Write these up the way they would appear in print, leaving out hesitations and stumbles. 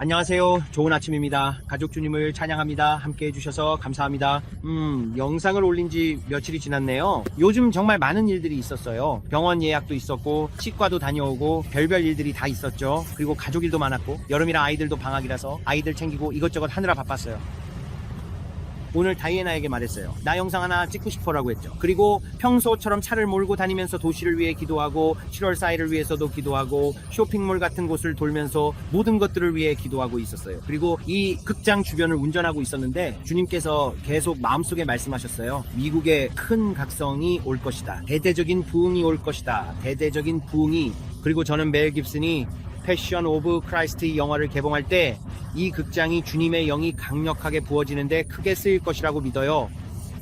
안녕하세요. 좋은 아침입니다. 가족 주님을 찬양합니다. 함께 해주셔서 감사합니다. 영상을 올린 지 며칠이 지났네요. 요즘 정말 많은 일들이 있었어요. 병원 예약도 있었고, 치과도 다녀오고, 별별 일들이 다 있었죠. 그리고 가족 일도 많았고, 여름이라 아이들도 방학이라서 아이들 챙기고 이것저것 하느라 바빴어요. 오늘 다이애나에게 말했어요. 나 영상 하나 찍고 싶어라고 했죠. 그리고 평소처럼 차를 몰고 다니면서 도시를 위해 기도하고 7월 4일을 위해서도 기도하고 쇼핑몰 같은 곳을 돌면서 모든 것들을 위해 기도하고 있었어요. 그리고 이 극장 주변을 운전하고 있었는데 주님께서 계속 마음속에 말씀하셨어요. 미국에 큰 각성이 올 것이다. 대대적인 부흥이 올 것이다. 대대적인 부흥이. 그리고 저는 멜 깁슨이 패션 오브 크라이스트 이 영화를 개봉할 때 이 극장이 주님의 영이 강력하게 부어지는데 크게 쓰일 것이라고 믿어요.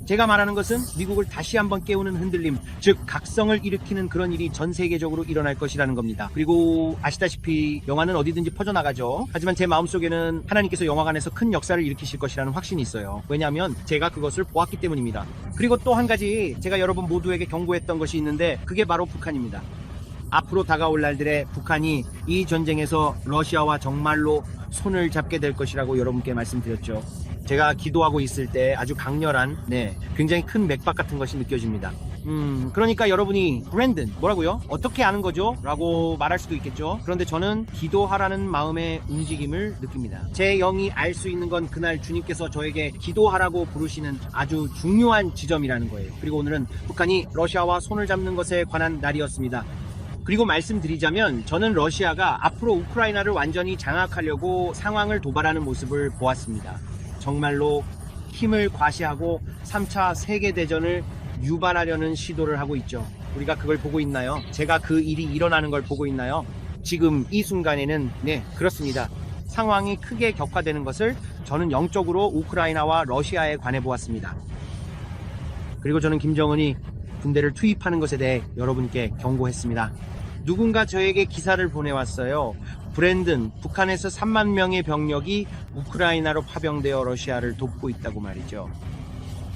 제가 말하는 것은 미국을 다시 한번 깨우는 흔들림, 즉 각성을 일으키는 그런 일이 전 세계적으로 일어날 것이라는 겁니다. 그리고 아시다시피 영화는 어디든지 퍼져나가죠. 하지만 제 마음속에는 하나님께서 영화관에서 큰 역사를 일으키실 것이라는 확신이 있어요. 왜냐하면 제가 그것을 보았기 때문입니다. 그리고 또 한 가지 제가 여러분 모두에게 경고했던 것이 있는데 그게 바로 북한입니다. 앞으로 다가올 날들에 북한이 이 전쟁에서 러시아와 정말로 손을 잡게 될 것이라고 여러분께 말씀드렸죠. 제가 기도하고 있을 때 아주 강렬한 굉장히 큰 맥박 같은 것이 느껴집니다. 그러니까 여러분이 브랜든 뭐라고요? 어떻게 아는 거죠? 라고 말할 수도 있겠죠. 그런데 저는 기도하라는 마음의 움직임을 느낍니다. 제 영이 알 수 있는 건 그날 주님께서 저에게 기도하라고 부르시는 아주 중요한 지점이라는 거예요. 그리고 오늘은 북한이 러시아와 손을 잡는 것에 관한 날이었습니다. 그리고 말씀드리자면 저는 러시아가 앞으로 우크라이나를 완전히 장악하려고 상황을 도발하는 모습을 보았습니다. 정말로 힘을 과시하고 3차 세계대전을 유발하려는 시도를 하고 있죠. 우리가 그걸 보고 있나요? 제가 그 일이 일어나는 걸 보고 있나요? 지금 이 순간에는 그렇습니다. 상황이 크게 격화되는 것을 저는 영적으로 우크라이나와 러시아에 관해 보았습니다. 그리고 저는 김정은이 군대를 투입하는 것에 대해 여러분께 경고했습니다. 누군가 저에게 기사를 보내왔어요. 브랜든, 북한에서 3만 명의 병력이 우크라이나로 파병되어 러시아를 돕고 있다고 말이죠.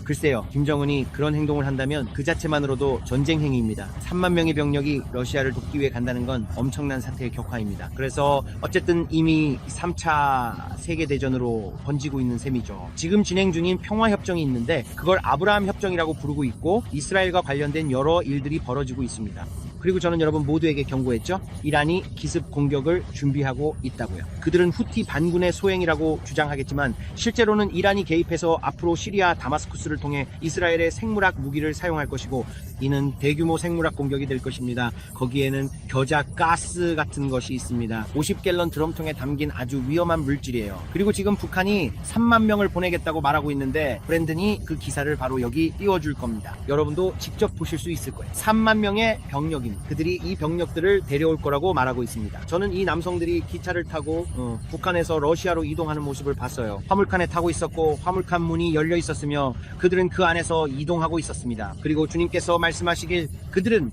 글쎄요, 김정은이 그런 행동을 한다면 그 자체만으로도 전쟁 행위입니다. 3만 명의 병력이 러시아를 돕기 위해 간다는 건 엄청난 사태의 격화입니다. 그래서 어쨌든 이미 3차 세계대전으로 번지고 있는 셈이죠. 지금 진행 중인 평화협정이 있는데 그걸 아브라함 협정이라고 부르고 있고 이스라엘과 관련된 여러 일들이 벌어지고 있습니다. 그리고 저는 여러분 모두에게 경고했죠. 이란이 기습 공격을 준비하고 있다고요. 그들은 후티 반군의 소행이라고 주장하겠지만 실제로는 이란이 개입해서 앞으로 시리아 다마스쿠스를 통해 이스라엘의 생물학 무기를 사용할 것이고 이는 대규모 생물학 공격이 될 것입니다. 거기에는 겨자 가스 같은 것이 있습니다. 50갤런 드럼통에 담긴 아주 위험한 물질이에요. 그리고 지금 북한이 3만 명을 보내겠다고 말하고 있는데 브랜든이 그 기사를 바로 여기 띄워줄 겁니다. 여러분도 직접 보실 수 있을 거예요. 3만 명의 병력입니다. 그들이 이 병력들을 데려올 거라고 말하고 있습니다. 저는 이 남성들이 기차를 타고 북한에서 러시아로 이동하는 모습을 봤어요. 화물칸에 타고 있었고 화물칸 문이 열려 있었으며 그들은 그 안에서 이동하고 있었습니다. 그리고 주님께서 말씀하시길 그들은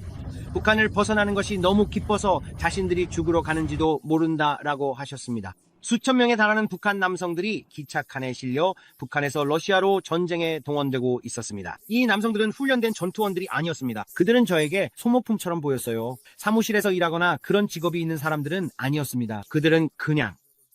북한을 벗어나는 것이 너무 기뻐서 자신들이 죽으러 가는지도 모른다라고 하셨습니다. 수천 명에 달하는 북한 남성들이 기차칸에 실려 북한에서 러시아로 전쟁에 동원되고 있었습니다. 이 남성들은 훈련된 전투원들이 아니었습니다. 그들은 저에게 소모품처럼 보였어요. 사무실에서 일하거나 그런 직업이 있는 사람들은 아니었습니다. 그들은 그냥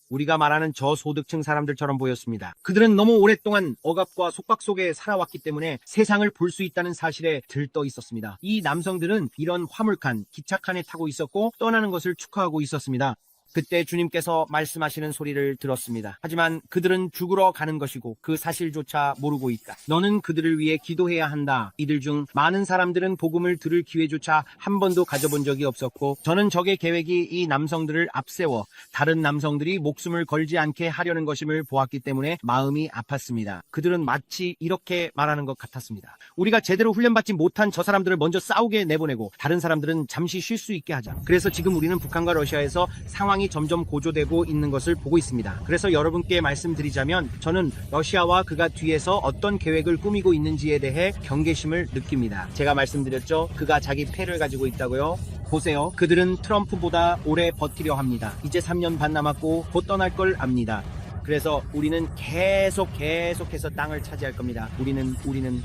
우리가 말하는 저소득층 사람들처럼 보였습니다. 그들은 너무 오랫동안 억압과 속박 속에 살아왔기 때문에 세상을 볼 수 있다는 사실에 들떠 있었습니다. 이 남성들은 이런 화물칸, 기차칸에 타고 있었고 떠나는 것을 축하하고 있었습니다. 그때 주님께서 말씀하시는 소리를 들었습니다. 하지만 그들은 죽으러 가는 것이고 그 사실조차 모르고 있다. 너는 그들을 위해 기도해야 한다. 이들 중 많은 사람들은 복음을 들을 기회조차 한 번도 가져본 적이 없었고 저는 적의 계획이 이 남성들을 앞세워 다른 남성들이 목숨을 걸지 않게 하려는 것임을 보았기 때문에 마음이 아팠습니다. 그들은 마치 이렇게 말하는 것 같았습니다. 우리가 제대로 훈련받지 못한 저 사람들을 먼저 싸우게 내보내고 다른 사람들은 잠시 쉴 수 있게 하자. 그래서 지금 우리는 북한과 러시아에서 상황이 점점 고조되고 있는 것을 보고 있습니다. 그래서 여러분께 말씀드리자면 저는 러시아와 그가 뒤에서 어떤 계획을 꾸미고 있는지에 대해 경계심을 느낍니다. 제가 말씀드렸죠. 그가 자기 패를 가지고 있다고요. 보세요. 그들은 트럼프보다 오래 버티려 합니다. 이제 3년 반 남았고 곧 떠날 걸 압니다. 그래서 우리는 계속해서 땅을 차지할 겁니다. 우리는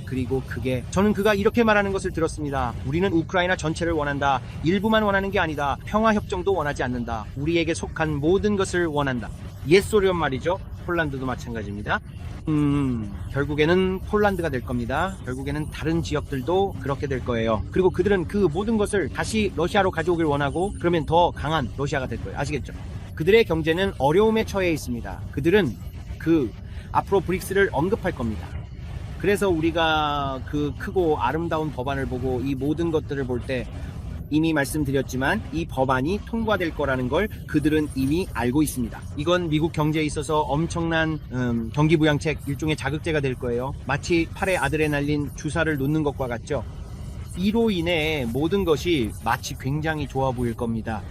그리고 저는 그가 이렇게 말하는 것을 들었습니다. 우리는 우크라이나 전체를 원한다. 일부만 원하는 게 아니다. 평화협정도 원하지 않는다. 우리에게 속한 모든 것을 원한다. 옛소련 말이죠. 폴란드도 마찬가지입니다. 결국에는 폴란드가 될 겁니다. 결국에는 다른 지역들도 그렇게 될 거예요. 그리고 그들은 그 모든 것을 다시 러시아로 가져오길 원하고, 그러면 더 강한 러시아가 될 거예요. 아시겠죠? 그들의 경제는 어려움에 처해 있습니다. 그들은 앞으로 브릭스를 언급할 겁니다. 그래서 우리가 그 크고 아름다운 법안을 보고 이 모든 것들을 볼 때 이미 말씀드렸지만 이 법안이 통과될 거라는 걸 그들은 이미 알고 있습니다. 이건 미국 경제에 있어서 엄청난 경기부양책, 일종의 자극제가 될 거예요. 마치 팔에 아드레날린 주사를 놓는 것과 같죠. 이로 인해 모든 것이 마치 굉장히 좋아 보일 겁니다.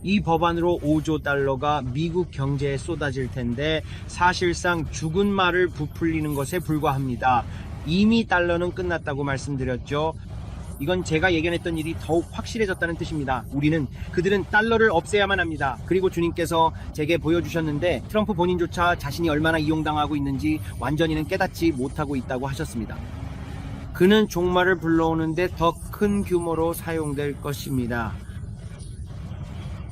이 법안으로 5조 달러가 미국 경제에 쏟아질 텐데 사실상 죽은 말을 부풀리는 것에 불과합니다. 이미 달러는 끝났다고 말씀드렸죠. 이건 제가 예견했던 일이 더욱 확실해졌다는 뜻입니다. 그들은 달러를 없애야만 합니다. 그리고 주님께서 제게 보여주셨는데 트럼프 본인조차 자신이 얼마나 이용당하고 있는지 완전히는 깨닫지 못하고 있다고 하셨습니다. 그는 종말을 불러오는데 더 큰 규모로 사용될 것입니다.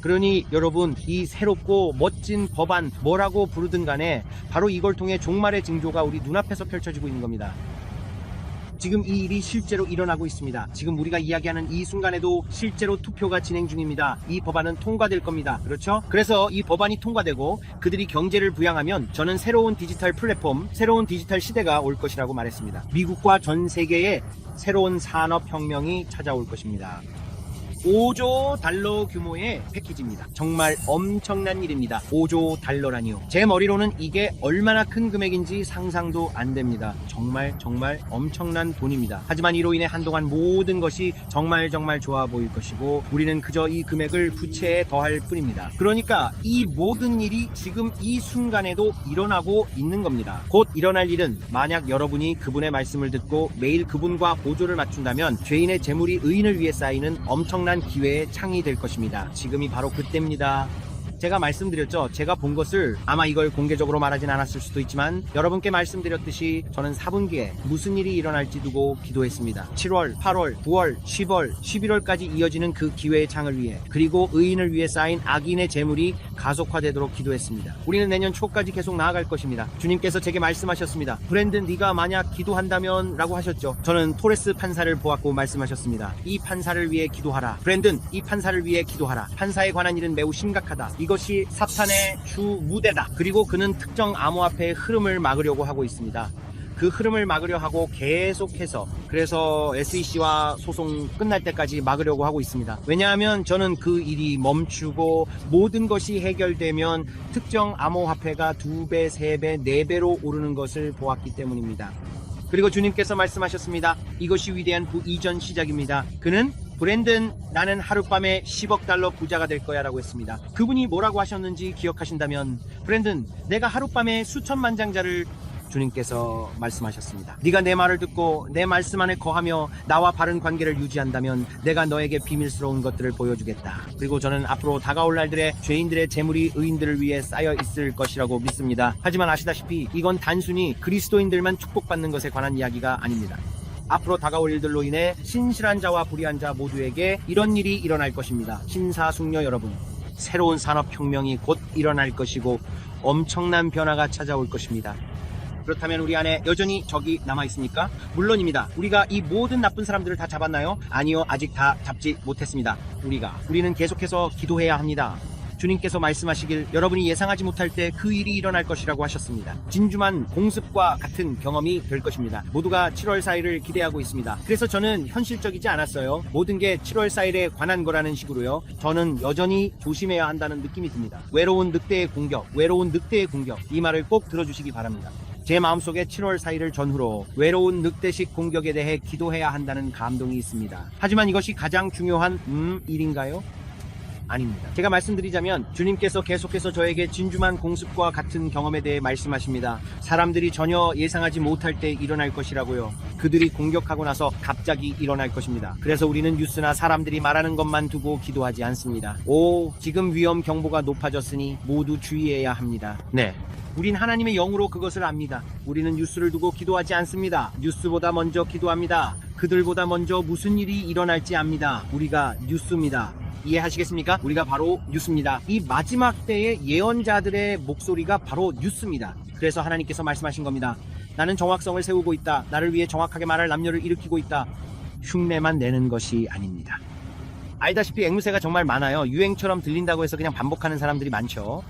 그러니 여러분, 이 새롭고 멋진 법안 뭐라고 부르든 간에 바로 이걸 통해 종말의 징조가 우리 눈앞에서 펼쳐지고 있는 겁니다. 지금 이 일이 실제로 일어나고 있습니다. 지금 우리가 이야기하는 이 순간에도 실제로 투표가 진행 중입니다. 이 법안은 통과될 겁니다. 그렇죠? 그래서 이 법안이 통과되고 그들이 경제를 부양하면 저는 새로운 디지털 플랫폼, 새로운 디지털 시대가 올 것이라고 말했습니다. 미국과 전 세계에 새로운 산업혁명이 찾아올 것입니다. 5조 달러 규모의 패키지입니다. 정말 엄청난 일입니다. 5조 달러라니요. 제 머리로는 이게 얼마나 큰 금액인지 상상도 안 됩니다. 정말 엄청난 돈입니다. 하지만 이로 인해 한동안 모든 것이 정말 좋아 보일 것이고 우리는 그저 이 금액을 부채에 더할 뿐입니다. 그러니까 이 모든 일이 지금 이 순간에도 일어나고 있는 겁니다. 곧 일어날 일은 만약 여러분이 그분의 말씀을 듣고 매일 그분과 보조를 맞춘다면 죄인의 재물이 의인을 위해 쌓이는 엄청난 기회의 창이 될 것입니다. 지금이 바로 그때입니다. 제가 말씀드렸죠. 제가 본 것을 아마 이걸 공개적으로 말하진 않았을 수도 있지만 여러분께 말씀드렸듯이 저는 4분기에 무슨 일이 일어날지 두고 기도했습니다. 7월, 8월, 9월, 10월, 11월까지 이어지는 그 기회의 창을 위해, 그리고 의인을 위해 쌓인 악인의 재물이 가속화되도록 기도했습니다. 우리는 내년 초까지 계속 나아갈 것입니다. 주님께서 제게 말씀하셨습니다. 브랜든, 네가 만약 기도한다면 라고 하셨죠. 저는 토레스 판사를 보았고 말씀하셨습니다. 이 판사를 위해 기도하라. 브랜든, 이 판사를 위해 기도하라. 판사에 관한 일은 매우 심각하다. 이것이 사탄의 주 무대다. 그리고 그는 특정 암호화폐의 흐름을 막으려고 하고 있습니다. 그 흐름을 막으려 하고 계속해서, 그래서 SEC와 소송 끝날 때까지 막으려고 하고 있습니다. 왜냐하면 저는 그 일이 멈추고 모든 것이 해결되면 특정 암호화폐가 2배, 3배, 4배로 오르는 것을 보았기 때문입니다. 그리고 주님께서 말씀하셨습니다. 이것이 위대한 이전 시작입니다. 그는 브랜든, 나는 하룻밤에 10억 달러 부자가 될 거야 라고 했습니다. 그분이 뭐라고 하셨는지 기억하신다면, 브랜든, 내가 하룻밤에 수천만 장자를, 주님께서 말씀하셨습니다. 네가 내 말을 듣고 내 말씀 안에 거하며 나와 바른 관계를 유지한다면 내가 너에게 비밀스러운 것들을 보여주겠다. 그리고 저는 앞으로 다가올 날들에 죄인들의 재물이 의인들을 위해 쌓여 있을 것이라고 믿습니다. 하지만 아시다시피 이건 단순히 그리스도인들만 축복받는 것에 관한 이야기가 아닙니다. 앞으로 다가올 일들로 인해 신실한 자와 불의한 자 모두에게 이런 일이 일어날 것입니다. 신사숙녀 여러분, 새로운 산업혁명이 곧 일어날 것이고 엄청난 변화가 찾아올 것입니다. 그렇다면 우리 안에 여전히 적이 남아있습니까? 물론입니다. 우리가 이 모든 나쁜 사람들을 다 잡았나요? 아니요, 아직 다 잡지 못했습니다. 우리는 계속해서 기도해야 합니다. 주님께서 말씀하시길 여러분이 예상하지 못할 때 그 일이 일어날 것이라고 하셨습니다. 진주만 공습과 같은 경험이 될 것입니다. 모두가 7월 4일을 기대하고 있습니다. 그래서 저는 현실적이지 않았어요. 모든 게 7월 4일에 관한 거라는 식으로요. 저는 여전히 조심해야 한다는 느낌이 듭니다. 외로운 늑대의 공격, 이 말을 꼭 들어주시기 바랍니다. 제 마음속에 7월 4일을 전후로 외로운 늑대식 공격에 대해 기도해야 한다는 감동이 있습니다. 하지만 이것이 가장 중요한 일인가요? 아닙니다. 제가 말씀드리자면 주님께서 계속해서 저에게 진주만 공습과 같은 경험에 대해 말씀하십니다. 사람들이 전혀 예상하지 못할 때 일어날 것이라고요. 그들이 공격하고 나서 갑자기 일어날 것입니다. 그래서 우리는 뉴스나 사람들이 말하는 것만 두고 기도하지 않습니다. 지금 위험 경보가 높아졌으니 모두 주의해야 합니다. 네. 우린 하나님의 영으로 그것을 압니다. 우리는 뉴스를 두고 기도하지 않습니다. 뉴스보다 먼저 기도합니다. 그들보다 먼저 무슨 일이 일어날지 압니다. 우리가 뉴스입니다. 이해하시겠습니까? 우리가 바로 뉴스입니다. 이 마지막 때의 예언자들의 목소리가 바로 뉴스입니다. 그래서 하나님께서 말씀하신 겁니다. 나는 정확성을 세우고 있다. 나를 위해 정확하게 말할 남녀를 일으키고 있다. 흉내만 내는 것이 아닙니다. 알다시피 앵무새가 정말 많아요. 유행처럼 들린다고 해서 그냥 반복하는 사람들이 많죠.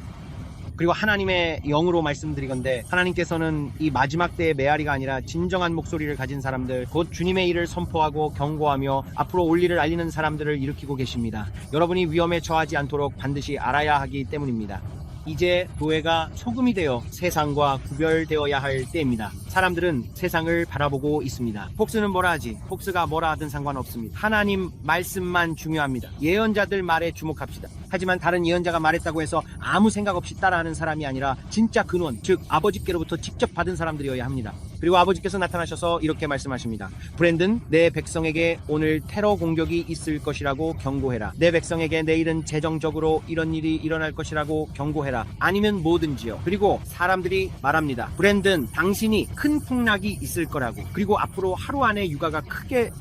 그리고 하나님의 영으로 말씀드리건대 하나님께서는 이 마지막 때의 메아리가 아니라 진정한 목소리를 가진 사람들, 곧 주님의 일을 선포하고 경고하며 앞으로 올 일을 알리는 사람들을 일으키고 계십니다. 여러분이 위험에 처하지 않도록 반드시 알아야 하기 때문입니다. 이제 교회가 소금이 되어 세상과 구별되어야 할 때입니다. 사람들은 세상을 바라보고 있습니다. 폭스는 뭐라 하지? 폭스가 뭐라 하든 상관없습니다. 하나님 말씀만 중요합니다. 예언자들 말에 주목합시다. 하지만 다른 예언자가 말했다고 해서 아무 생각 없이 따라하는 사람이 아니라 진짜 근원, 즉 아버지께로부터 직접 받은 사람들이어야 합니다. 그리고 아버지께서 나타나셔서 이렇게 말씀하십니다. 브랜든, 내 백성에게 오늘 테러 공격이 있을 것이라고 경고해라. 내 백성에게 내일은 재정적으로 이런 일이 일어날 것이라고 경고해라. 아니면 뭐든지요. 그리고 사람들이 말합니다. 브랜든, 당신이 큰 폭락이 있을 거라고, 그리고 앞으로 하루 안에 유가가 크게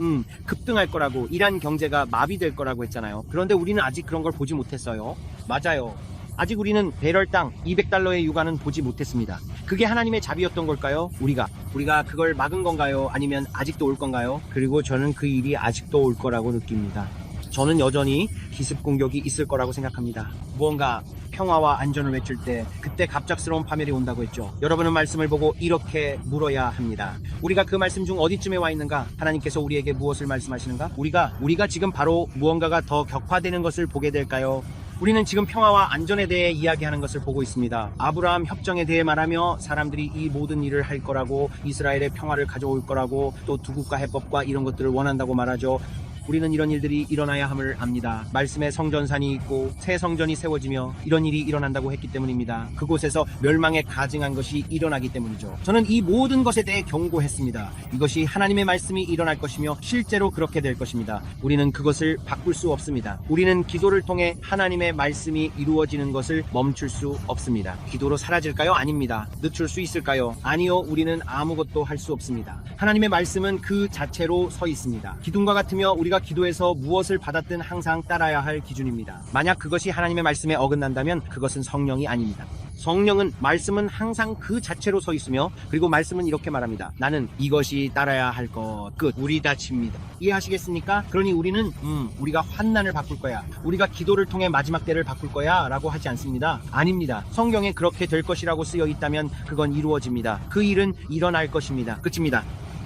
급등할 거라고, 이란 경제가 마비될 거라고 했잖아요. 그런데 우리는 아직 그런 걸 보지 못했어요. 맞아요. 아직 우리는 배럴 땅 200달러의 유가는 보지 못했습니다. 그게 하나님의 자비였던 걸까요? 우리가 그걸 막은 건가요? 아니면 아직도 올 건가요? 그리고 저는 그 일이 아직도 올 거라고 느낍니다. 저는 여전히 기습 공격이 있을 거라고 생각합니다. 무언가 평화와 안전을 외칠 때 그때 갑작스러운 파멸이 온다고 했죠. 여러분은 말씀을 보고 이렇게 물어야 합니다. 우리가 그 말씀 중 어디쯤에 와 있는가? 하나님께서 우리에게 무엇을 말씀하시는가? 우리가 지금 바로 무언가가 더 격화되는 것을 보게 될까요? 우리는 지금 평화와 안전에 대해 이야기하는 것을 보고 있습니다. 아브라함 협정에 대해 말하며 사람들이 이 모든 일을 할 거라고, 이스라엘의 평화를 가져올 거라고, 또 두 국가 해법과 이런 것들을 원한다고 말하죠. 우리는 이런 일들이 일어나야 함을 압니다. 말씀에 성전산이 있고 새 성전이 세워지며 이런 일이 일어난다고 했기 때문입니다. 그곳에서 멸망에 가증한 것이 일어나기 때문이죠. 저는 이 모든 것에 대해 경고했습니다. 이것이 하나님의 말씀이 일어날 것이며 실제로 그렇게 될 것입니다. 우리는 그것을 바꿀 수 없습니다. 우리는 기도를 통해 하나님의 말씀이 이루어지는 것을 멈출 수 없습니다. 기도로 사라질까요? 아닙니다. 늦출 수 있을까요? 아니요. 우리는 아무것도 할 수 없습니다. 하나님의 말씀은 그 자체로 서 있습니다. 기둥과 같으며 우리가 기도에서 무엇을 받았든 항상 따라야 할 기준입니다. 만약 그것이 하나님의 말씀에 어긋난다면 그것은 성령이 아닙니다. 성령은, 말씀은 항상 그 자체로 서 있으며, 그리고 말씀은 이렇게 말합니다. 나는 이것이 따라야 할 것, 끝. 우리 다칩니다. 이해하시겠습니까? 그러니 우리는 우리가 환난을 바꿀 거야, 우리가 기도를 통해 마지막 때를 바꿀 거야 라고 하지 않습니다. 아닙니다. 성경에 그렇게 될 것이라고 쓰여 있다면 그건 이루어집니다. 그 일은 일어날 것입니다. 끝입니다.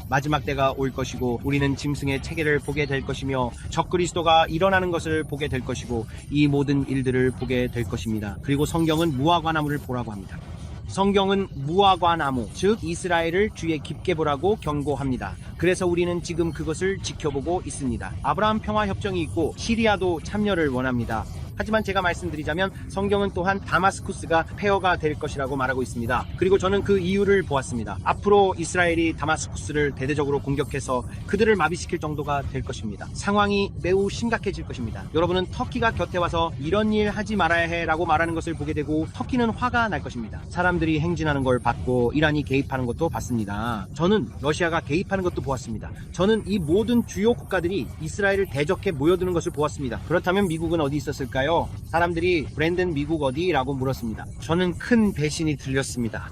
마지막 때가 올 것이고 우리는 짐승의 체계를 보게 될 것이며 적그리스도가 일어나는 것을 보게 될 것이고 이 모든 일들을 보게 될 것입니다. 그리고 성경은 무화과나무를 보라고 합니다. 성경은 무화과나무, 즉 이스라엘을 주의 깊게 보라고 경고합니다. 그래서 우리는 지금 그것을 지켜보고 있습니다. 아브라함 평화협정이 있고 시리아도 참여를 원합니다. 하지만 제가 말씀드리자면 성경은 또한 다마스쿠스가 폐허가 될 것이라고 말하고 있습니다. 그리고 저는 그 이유를 보았습니다. 앞으로 이스라엘이 다마스쿠스를 대대적으로 공격해서 그들을 마비시킬 정도가 될 것입니다. 상황이 매우 심각해질 것입니다. 여러분은 터키가 곁에 와서 이런 일 하지 말아야 해 라고 말하는 것을 보게 되고 터키는 화가 날 것입니다. 사람들이 행진하는 걸 봤고 이란이 개입하는 것도 봤습니다. 저는 러시아가 개입하는 것도 보았습니다. 저는 이 모든 주요 국가들이 이스라엘을 대적해 모여드는 것을 보았습니다. 그렇다면 미국은 어디 있었을까요? 사람들이 브랜든 미국 어디? 라고 물었습니다. 저는 큰 배신이 들렸습니다.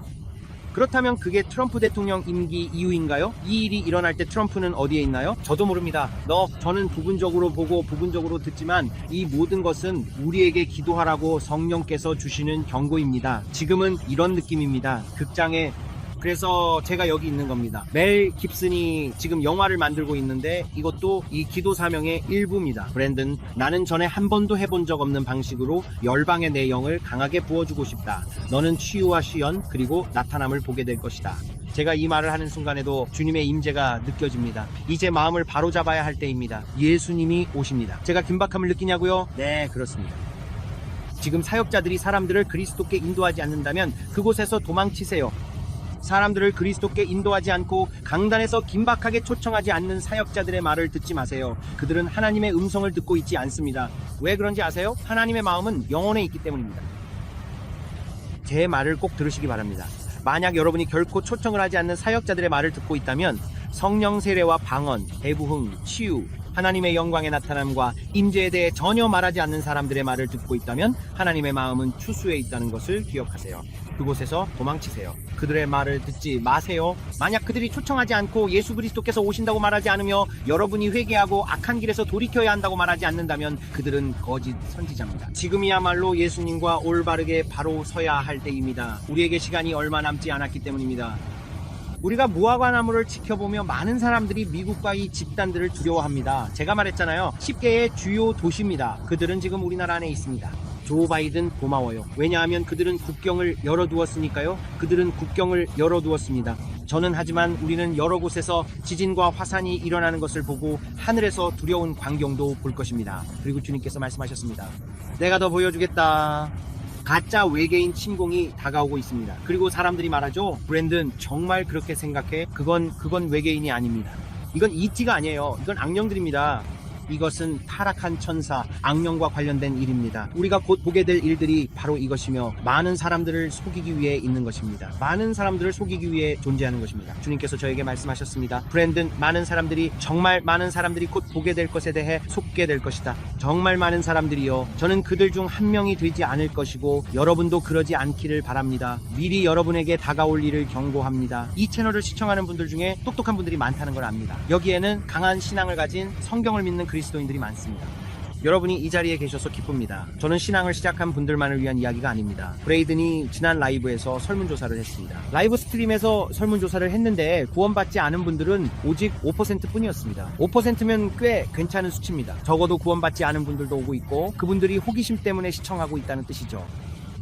그렇다면 그게 트럼프 대통령 임기 이후인가요? 이 일이 일어날 때 트럼프는 어디에 있나요? 저도 모릅니다. 저는 부분적으로 보고 부분적으로 듣지만 이 모든 것은 우리에게 기도하라고 성령께서 주시는 경고입니다. 지금은 이런 느낌입니다. 극장에, 그래서 제가 여기 있는 겁니다. 멜 깁슨이 지금 영화를 만들고 있는데 이것도 이 기도 사명의 일부입니다. 브랜든, 나는 전에 한 번도 해본 적 없는 방식으로 열방의 내 영을 강하게 부어주고 싶다. 너는 치유와 시연 그리고 나타남을 보게 될 것이다. 제가 이 말을 하는 순간에도 주님의 임재가 느껴집니다. 이제 마음을 바로잡아야 할 때입니다. 예수님이 오십니다. 제가 긴박함을 느끼냐고요? 네, 그렇습니다. 지금 사역자들이 사람들을 그리스도께 인도하지 않는다면 그곳에서 도망치세요. 사람들을 그리스도께 인도하지 않고 강단에서 긴박하게 초청하지 않는 사역자들의 말을 듣지 마세요. 그들은 하나님의 음성을 듣고 있지 않습니다. 왜 그런지 아세요? 하나님의 마음은 영혼에 있기 때문입니다. 제 말을 꼭 들으시기 바랍니다. 만약 여러분이 결코 초청을 하지 않는 사역자들의 말을 듣고 있다면 성령 세례와 방언, 대부흥, 치유, 하나님의 영광의 나타남과 임재에 대해 전혀 말하지 않는 사람들의 말을 듣고 있다면 하나님의 마음은 추수에 있다는 것을 기억하세요. 그곳에서 도망치세요. 그들의 말을 듣지 마세요. 만약 그들이 초청하지 않고 예수 그리스도께서 오신다고 말하지 않으며 여러분이 회개하고 악한 길에서 돌이켜야 한다고 말하지 않는다면 그들은 거짓 선지자입니다. 지금이야말로 예수님과 올바르게 바로 서야 할 때입니다. 우리에게 시간이 얼마 남지 않았기 때문입니다. 우리가 무화과나무를 지켜보며 많은 사람들이 미국과 이 집단들을 두려워합니다. 제가 말했잖아요. 10개의 주요 도시입니다. 그들은 지금 우리나라 안에 있습니다. 조 바이든 고마워요. 왜냐하면 그들은 국경을 열어두었으니까요. 그들은 국경을 열어두었습니다. 저는 하지만 우리는 여러 곳에서 지진과 화산이 일어나는 것을 보고 하늘에서 두려운 광경도 볼 것입니다. 그리고 주님께서 말씀하셨습니다. 내가 더 보여주겠다. 가짜 외계인 침공이 다가오고 있습니다. 그리고 사람들이 말하죠. 브랜든 정말 그렇게 생각해? 그건 외계인이 아닙니다. 이건 ET가 아니에요. 이건 악령들입니다. 이것은 타락한 천사, 악령과 관련된 일입니다. 우리가 곧 보게 될 일들이 바로 이것이며 많은 사람들을 속이기 위해 있는 것입니다. 많은 사람들을 속이기 위해 존재하는 것입니다. 주님께서 저에게 말씀하셨습니다. 브랜든, 정말 많은 사람들이 곧 보게 될 것에 대해 속게 될 것이다. 정말 많은 사람들이요. 저는 그들 중 한 명이 되지 않을 것이고 여러분도 그러지 않기를 바랍니다. 미리 여러분에게 다가올 일을 경고합니다. 이 채널을 시청하는 분들 중에 똑똑한 분들이 많다는 걸 압니다. 여기에는 강한 신앙을 가진 성경을 믿는 그리스도인들이 많습니다. 여러분이 이 자리에 계셔서 기쁩니다. 저는 신앙을 시작한 분들만을 위한 이야기가 아닙니다. 브레이든이 지난 라이브에서 설문조사를 했습니다. 라이브 스트림에서 설문조사를 했는데 구원받지 않은 분들은 오직 5% 뿐이었습니다. 5%면 꽤 괜찮은 수치입니다. 적어도 구원받지 않은 분들도 오고 있고 그분들이 호기심 때문에 시청하고 있다는 뜻이죠.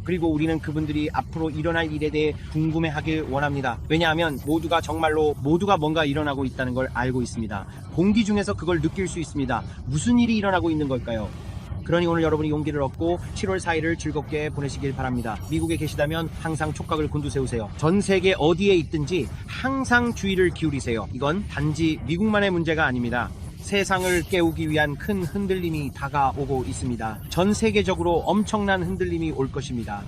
그리고 우리는 그분들이 앞으로 일어날 일에 대해 궁금해하길 원합니다. 왜냐하면 모두가 뭔가 일어나고 있다는 걸 알고 있습니다. 공기 중에서 그걸 느낄 수 있습니다. 무슨 일이 일어나고 있는 걸까요? 그러니 오늘 여러분이 용기를 얻고 7월 4일을 즐겁게 보내시길 바랍니다. 미국에 계시다면 항상 촉각을 곤두세우세요. 전 세계 어디에 있든지 항상 주의를 기울이세요. 이건 단지 미국만의 문제가 아닙니다. 세상을 깨우기 위한 큰 흔들림이 다가오고 있습니다. 전 세계적으로 엄청난 흔들림이 올 것입니다.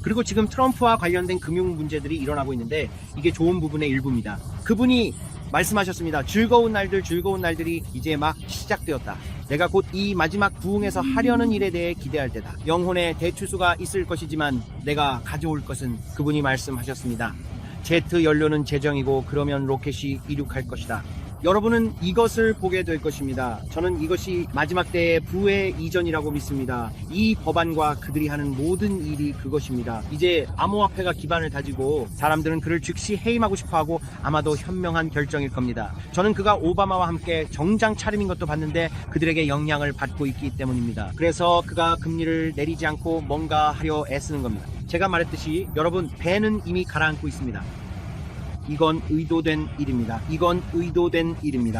그리고 지금 트럼프와 관련된 금융 문제들이 일어나고 있는데 이게 좋은 부분의 일부입니다. 그분이 말씀하셨습니다. 즐거운 날들이 이제 막 시작되었다. 내가 곧 이 마지막 부흥에서 하려는 일에 대해 기대할 때다. 영혼의 대추수가 있을 것이지만 내가 가져올 것은 그분이 말씀하셨습니다. 제트 연료는 재정이고 그러면 로켓이 이륙할 것이다. 여러분은 이것을 보게 될 것입니다. 저는 이것이 마지막 때의 부의 이전이라고 믿습니다. 이 법안과 그들이 하는 모든 일이 그것입니다. 이제 암호화폐가 기반을 다지고 사람들은 그를 즉시 해임하고 싶어하고 아마도 현명한 결정일 겁니다. 저는 그가 오바마와 함께 정장 차림인 것도 봤는데 그들에게 영향을 받고 있기 때문입니다. 그래서 그가 금리를 내리지 않고 뭔가 하려 애쓰는 겁니다. 제가 말했듯이 여러분, 배는 이미 가라앉고 있습니다. 이건 의도된 일입니다.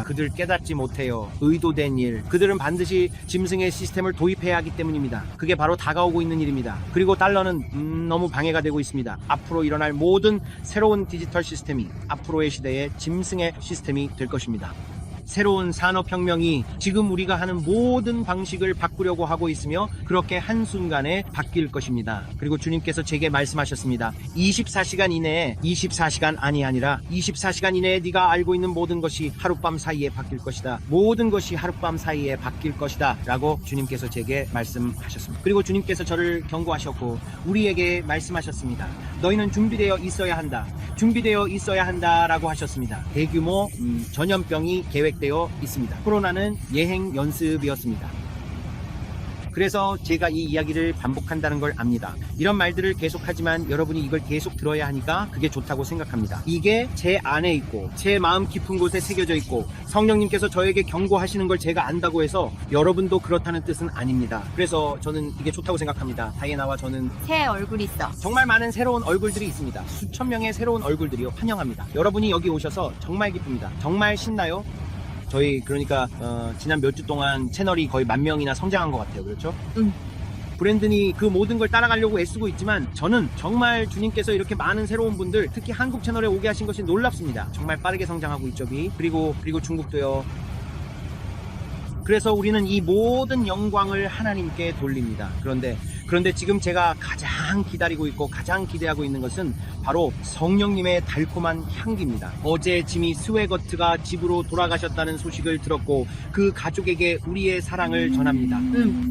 그들 깨닫지 못해요. 의도된 일. 그들은 반드시 짐승의 시스템을 도입해야 하기 때문입니다. 그게 바로 다가오고 있는 일입니다. 그리고 달러는 너무 방해가 되고 있습니다. 앞으로 일어날 모든 새로운 디지털 시스템이 앞으로의 시대의 짐승의 시스템이 될 것입니다. 새로운 산업혁명이 지금 우리가 하는 모든 방식을 바꾸려고 하고 있으며 그렇게 한순간에 바뀔 것입니다. 그리고 주님께서 제게 말씀하셨습니다. 24시간 이내에 24시간 이내에 네가 알고 있는 모든 것이 하룻밤 사이에 바뀔 것이다. 모든 것이 하룻밤 사이에 바뀔 것이다 라고 주님께서 제게 말씀하셨습니다. 그리고 주님께서 저를 경고하셨고 우리에게 말씀하셨습니다. 너희는 준비되어 있어야 한다 라고 하셨습니다. 대규모 전염병이 계획되어 있습니다. 코로나는 예행 연습이었습니다. 그래서 제가 이 이야기를 반복한다는 걸 압니다. 이런 말들을 계속하지만 여러분이 이걸 계속 들어야 하니까 그게 좋다고 생각합니다. 이게 제 안에 있고 제 마음 깊은 곳에 새겨져 있고 성령님께서 저에게 경고하시는 걸 제가 안다고 해서 여러분도 그렇다는 뜻은 아닙니다. 그래서 저는 이게 좋다고 생각합니다. 다이애나와 저는 새 얼굴 있어. 정말 많은 새로운 얼굴들이 있습니다. 수천 명의 새로운 얼굴들이요. 환영합니다. 여러분이 여기 오셔서 정말 기쁩니다. 정말 신나요? 저희 그러니까 지난 몇 주 동안 채널이 거의 10,000명이나 성장한 것 같아요. 그렇죠? 브랜든이 그 모든 걸 따라가려고 애쓰고 있지만 저는 정말 주님께서 이렇게 많은 새로운 분들 특히 한국 채널에 오게 하신 것이 놀랍습니다. 정말 빠르게 성장하고 있죠. 그리고 중국도요. 그래서 우리는 이 모든 영광을 하나님께 돌립니다. 그런데 그런데 지금 제가 가장 기다리고 있고 가장 기대하고 있는 것은 바로 성령님의 달콤한 향기입니다. 어제 지미 스웨거트가 집으로 돌아가셨다는 소식을 들었고 그 가족에게 우리의 사랑을 전합니다.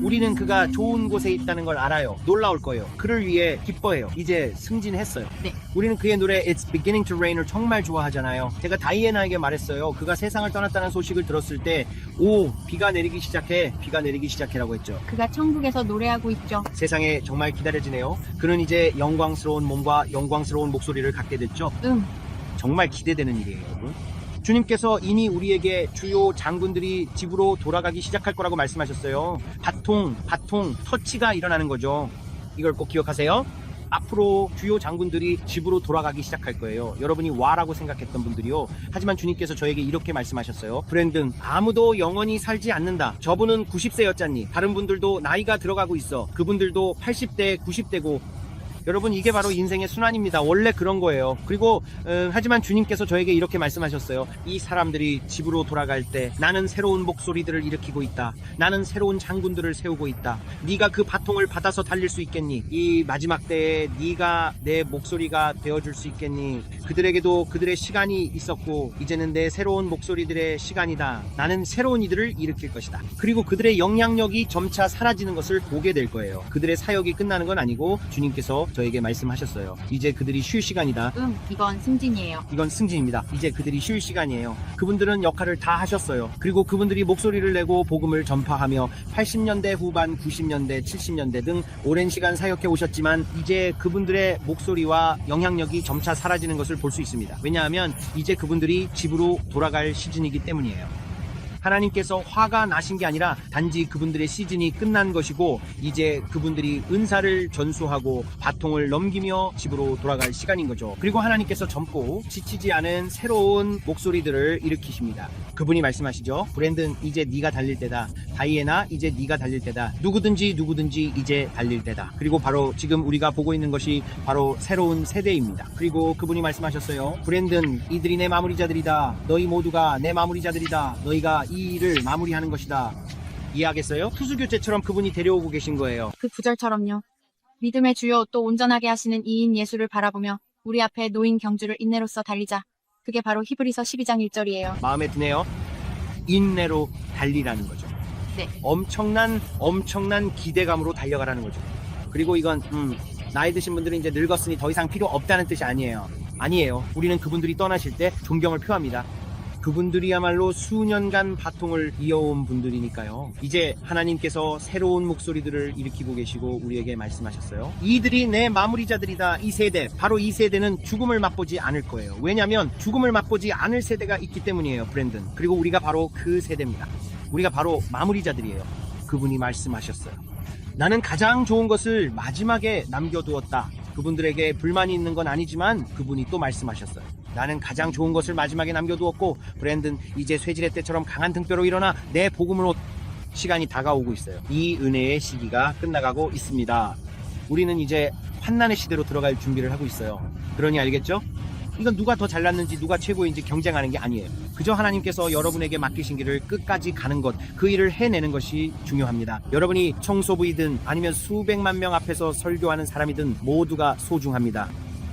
우리는 그가 좋은 곳에 있다는 걸 알아요. 놀라울 거예요. 그를 위해 기뻐해요. 이제 승진했어요. 네. 우리는 그의 노래 It's Beginning to Rain을 정말 좋아하잖아요. 제가 다이애나에게 말했어요. 그가 세상을 떠났다는 소식을 들었을 때 오, 비가 내리기 시작해, 비가 내리기 시작해라고 했죠. 그가 천국에서 노래하고 있죠. 세상에 정말 기다려지네요. 그는 이제 영광스러운 몸과 영광스러운 목소리를 갖게 됐죠. 정말 기대되는 일이에요, 여러분. 주님께서 이미 우리에게 주요 장군들이 집으로 돌아가기 시작할 거라고 말씀하셨어요. 바통, 터치가 일어나는 거죠. 이걸 꼭 기억하세요. 앞으로 주요 장군들이 집으로 돌아가기 시작할 거예요. 여러분이 와라고 생각했던 분들이요. 하지만 주님께서 저에게 이렇게 말씀하셨어요. 브랜든, 아무도 영원히 살지 않는다. 저분은 90세였잖니. 다른 분들도 나이가 들어가고 있어. 그분들도 80대, 90대고. 여러분, 이게 바로 인생의 순환입니다. 원래 그런 거예요. 그리고 하지만 주님께서 저에게 이렇게 말씀하셨어요. 이 사람들이 집으로 돌아갈 때 나는 새로운 목소리들을 일으키고 있다. 나는 새로운 장군들을 세우고 있다. 네가 그 바통을 받아서 달릴 수 있겠니? 이 마지막 때에 네가 내 목소리가 되어줄 수 있겠니? 그들에게도 그들의 시간이 있었고 이제는 내 새로운 목소리들의 시간이다. 나는 새로운 이들을 일으킬 것이다. 그리고 그들의 영향력이 점차 사라지는 것을 보게 될 거예요. 그들의 사역이 끝나는 건 아니고 주님께서 저에게 말씀하셨어요. 이제 그들이 쉴 시간이다. 이건 승진이에요. 이건 승진입니다. 이제 그들이 쉴 시간이에요. 그분들은 역할을 다 하셨어요. 그리고 그분들이 목소리를 내고 복음을 전파하며 80년대 후반, 90년대, 70년대 등 오랜 시간 사역해 오셨지만 이제 그분들의 목소리와 영향력이 점차 사라지는 것을 볼 수 있습니다. 왜냐하면 이제 그분들이 집으로 돌아갈 시즌이기 때문이에요. 하나님께서 화가 나신 게 아니라 단지 그분들의 시즌이 끝난 것이고 이제 그분들이 은사를 전수하고 바통을 넘기며 집으로 돌아갈 시간인 거죠. 그리고 하나님께서 젊고 지치지 않은 새로운 목소리들을 일으키십니다. 그분이 말씀하시죠. 브랜든, 이제 네가 달릴 때다. 다이애나, 이제 네가 달릴 때다. 누구든지 이제 달릴 때다. 그리고 바로 지금 우리가 보고 있는 것이 바로 새로운 세대입니다. 그리고 그분이 말씀하셨어요. 브랜든, 이들이 내 마무리자들이다. 너희 모두가 내 마무리자들이다. 너희가 이 일을 마무리하는 것이다. 이해하겠어요? 투수교체처럼 그분이 데려오고 계신 거예요. 그 구절처럼요. 믿음의 주요 또 온전하게 하시는 이인 예수를 바라보며 우리 앞에 놓인 경주를 인내로써 달리자. 그게 바로 히브리서 12장 1절이에요. 마음에 드네요. 인내로 달리라는 거죠. 네. 엄청난 기대감으로 달려가라는 거죠. 그리고 이건 나이 드신 분들은 이제 늙었으니 더 이상 필요 없다는 뜻이 아니에요. 우리는 그분들이 떠나실 때 존경을 표합니다. 그분들이야말로 수년간 바통을 이어온 분들이니까요. 이제 하나님께서 새로운 목소리들을 일으키고 계시고 우리에게 말씀하셨어요. 이들이 내 마무리자들이다. 이 세대, 바로 이 세대는 죽음을 맛보지 않을 거예요. 왜냐하면 죽음을 맛보지 않을 세대가 있기 때문이에요, 브랜든. 그리고 우리가 바로 그 세대입니다. 우리가 바로 마무리자들이에요. 그분이 말씀하셨어요. 나는 가장 좋은 것을 마지막에 남겨두었다. 그분들에게 불만이 있는 건 아니지만 그분이 또 말씀하셨어요. 나는 가장 좋은 것을 마지막에 남겨두었고 브랜든, 이제 쇠지렛 때처럼 강한 등뼈로 일어나 내 복음으로 시간이 다가오고 있어요. 이 은혜의 시기가 끝나가고 있습니다. 우리는 이제 환난의 시대로 들어갈 준비를 하고 있어요. 그러니 알겠죠? 이건 누가 더 잘났는지 누가 최고인지 경쟁하는 게 아니에요. 그저 하나님께서 여러분에게 맡기신 길을 끝까지 가는 것, 그 일을 해내는 것이 중요합니다. 여러분이 청소부이든 아니면 수백만 명 앞에서 설교하는 사람이든 모두가 소중합니다.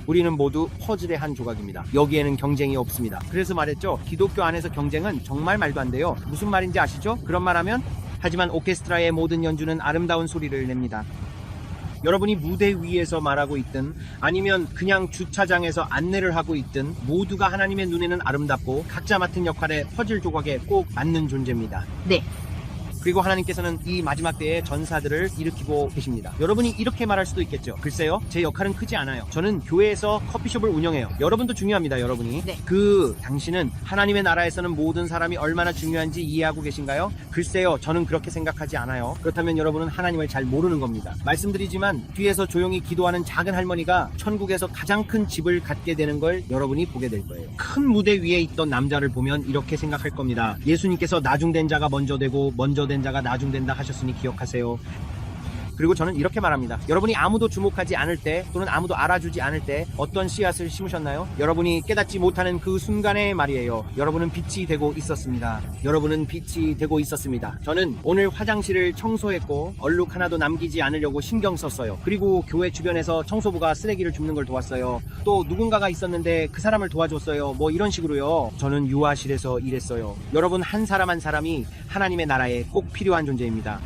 우리는 모두 퍼즐의 한 조각입니다. 여기에는 경쟁이 없습니다. 그래서 말했죠. 기독교 안에서 경쟁은 정말 말도 안 돼요. 무슨 말인지 아시죠? 그런 말하면 하지만 오케스트라의 모든 연주는 아름다운 소리를 냅니다. 여러분이 무대 위에서 말하고 있든 아니면 그냥 주차장에서 안내를 하고 있든 모두가 하나님의 눈에는 아름답고 각자 맡은 역할에 퍼즐 조각에 꼭 맞는 존재입니다. 네. 그리고 하나님께서는 이 마지막 때에 전사들을 일으키고 계십니다. 여러분이 이렇게 말할 수도 있겠죠. 글쎄요, 제 역할은 크지 않아요. 저는 교회에서 커피숍을 운영해요. 여러분도 중요합니다, 여러분이. 네. 당신은 하나님의 나라에서는 모든 사람이 얼마나 중요한지 이해하고 계신가요? 글쎄요, 저는 그렇게 생각하지 않아요. 그렇다면 여러분은 하나님을 잘 모르는 겁니다. 말씀드리지만 뒤에서 조용히 기도하는 작은 할머니가 천국에서 가장 큰 집을 갖게 되는 걸 여러분이 보게 될 거예요. 큰 무대 위에 있던 남자를 보면 이렇게 생각할 겁니다. 예수님께서 나중된 자가 먼저 되고 먼저 된 자가 나중된다 하셨으니 기억하세요. 그리고 저는 이렇게 말합니다. 여러분이 아무도 주목하지 않을 때 또는 아무도 알아주지 않을 때 어떤 씨앗을 심으셨나요? 여러분이 깨닫지 못하는 그 순간에 말이에요. 여러분은 빛이 되고 있었습니다. 여러분은 빛이 되고 있었습니다. 저는 오늘 화장실을 청소했고 얼룩 하나도 남기지 않으려고 신경 썼어요. 그리고 교회 주변에서 청소부가 쓰레기를 줍는 걸 도왔어요. 또 누군가가 있었는데 그 사람을 도와줬어요. 뭐 이런 식으로요. 저는 유아실에서 일했어요. 여러분 한 사람 한 사람이 하나님의 나라에 꼭 필요한 존재입니다.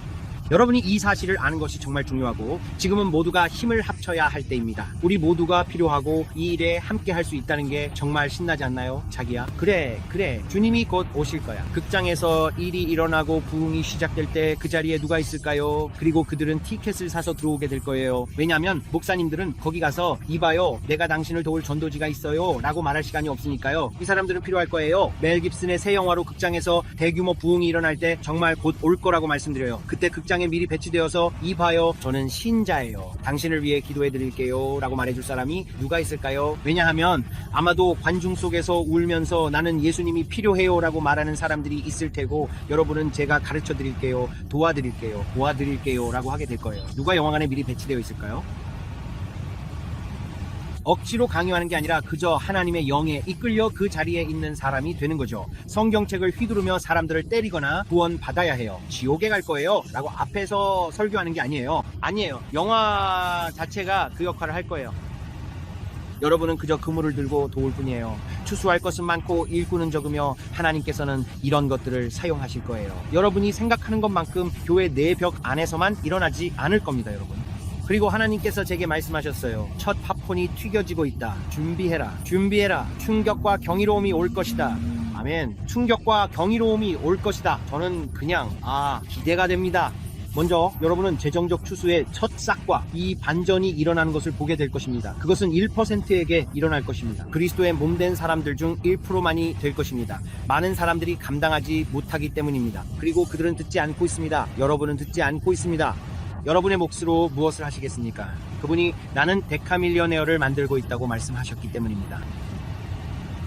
여러분이 이 사실을 아는 것이 정말 중요하고 지금은 모두가 힘을 합쳐야 할 때입니다. 우리 모두가 필요하고 이 일에 함께 할 수 있다는 게 정말 신나지 않나요? 자기야? 그래 주님이 곧 오실 거야. 극장에서 일이 일어나고 부흥이 시작될 때 그 자리에 누가 있을까요? 그리고 그들은 티켓을 사서 들어오게 될 거예요. 왜냐하면 목사님들은 거기 가서 이봐요 내가 당신을 도울 전도지가 있어요 라고 말할 시간이 없으니까요. 이 사람들은 필요할 거예요. 멜 깁슨의 새 영화로 극장에서 대규모 부흥이 일어날 때 정말 곧 올 거라고 말씀드려요. 그때 극장 에 미리 배치되어서 이봐요 저는 신자예요 당신을 위해 기도해 드릴게요 라고 말해줄 사람이 누가 있을까요? 왜냐하면 아마도 관중 속에서 울면서 나는 예수님이 필요해요 라고 말하는 사람들이 있을 테고 여러분은 제가 가르쳐 드릴게요 도와드릴게요 라고 하게 될 거예요. 누가 영화관에 미리 배치되어 있을까요? 억지로 강요하는 게 아니라 그저 하나님의 영에 이끌려 그 자리에 있는 사람이 되는 거죠. 성경책을 휘두르며 사람들을 때리거나 구원 받아야 해요. 지옥에 갈 거예요 라고 앞에서 설교하는 게 아니에요. 영화 자체가 그 역할을 할 거예요. 여러분은 그저 그물을 들고 도울 뿐이에요. 추수할 것은 많고 일꾼은 적으며 하나님께서는 이런 것들을 사용하실 거예요. 여러분이 생각하는 것만큼 교회 내 벽 안에서만 일어나지 않을 겁니다. 여러분. 그리고 하나님께서 제게 말씀하셨어요. 첫 팝콘이 튀겨지고 있다. 준비해라. 충격과 경이로움이 올 것이다. 아멘. 충격과 경이로움이 올 것이다. 저는 그냥 기대가 됩니다. 먼저 여러분은 재정적 추수의 첫 싹과 이 반전이 일어나는 것을 보게 될 것입니다. 그것은 1%에게 일어날 것입니다. 그리스도의 몸된 사람들 중 1%만이 될 것입니다. 많은 사람들이 감당하지 못하기 때문입니다. 그리고 그들은 듣지 않고 있습니다. 여러분은 듣지 않고 있습니다. 여러분의 몫으로 무엇을 하시겠습니까? 그분이 나는 데카밀리어네어를 만들고 있다고 말씀하셨기 때문입니다.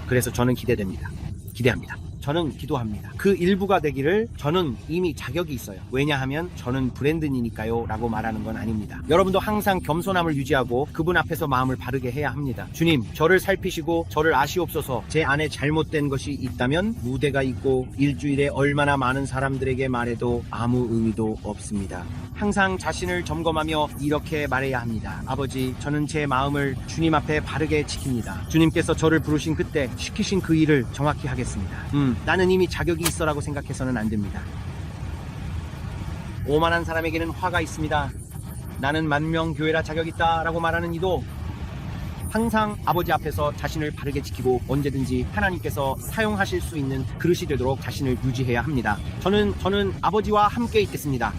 그래서 저는 기대합니다. 저는 기도합니다. 그 일부가 되기를 저는 이미 자격이 있어요. 왜냐하면 저는 브랜든이니까요 라고 말하는 건 아닙니다. 여러분도 항상 겸손함을 유지하고 그분 앞에서 마음을 바르게 해야 합니다. 주님, 저를 살피시고 저를 아시옵소서. 제 안에 잘못된 것이 있다면 무대가 있고 일주일에 얼마나 많은 사람들에게 말해도 아무 의미도 없습니다. 항상 자신을 점검하며 이렇게 말해야 합니다. 아버지, 저는 제 마음을 주님 앞에 바르게 지킵니다. 주님께서 저를 부르신 그때 시키신 그 일을 정확히 하겠습니다. 나는 이미 자격이 있어라고 생각해서는 안 됩니다. 오만한 사람에게는 화가 있습니다. 나는 만명교회라 자격이 있다 라고 말하는 이도 항상 아버지 앞에서 자신을 바르게 지키고 언제든지 하나님께서 사용하실 수 있는 그릇이 되도록 자신을 유지해야 합니다. 저는 아버지와 함께 있겠습니다.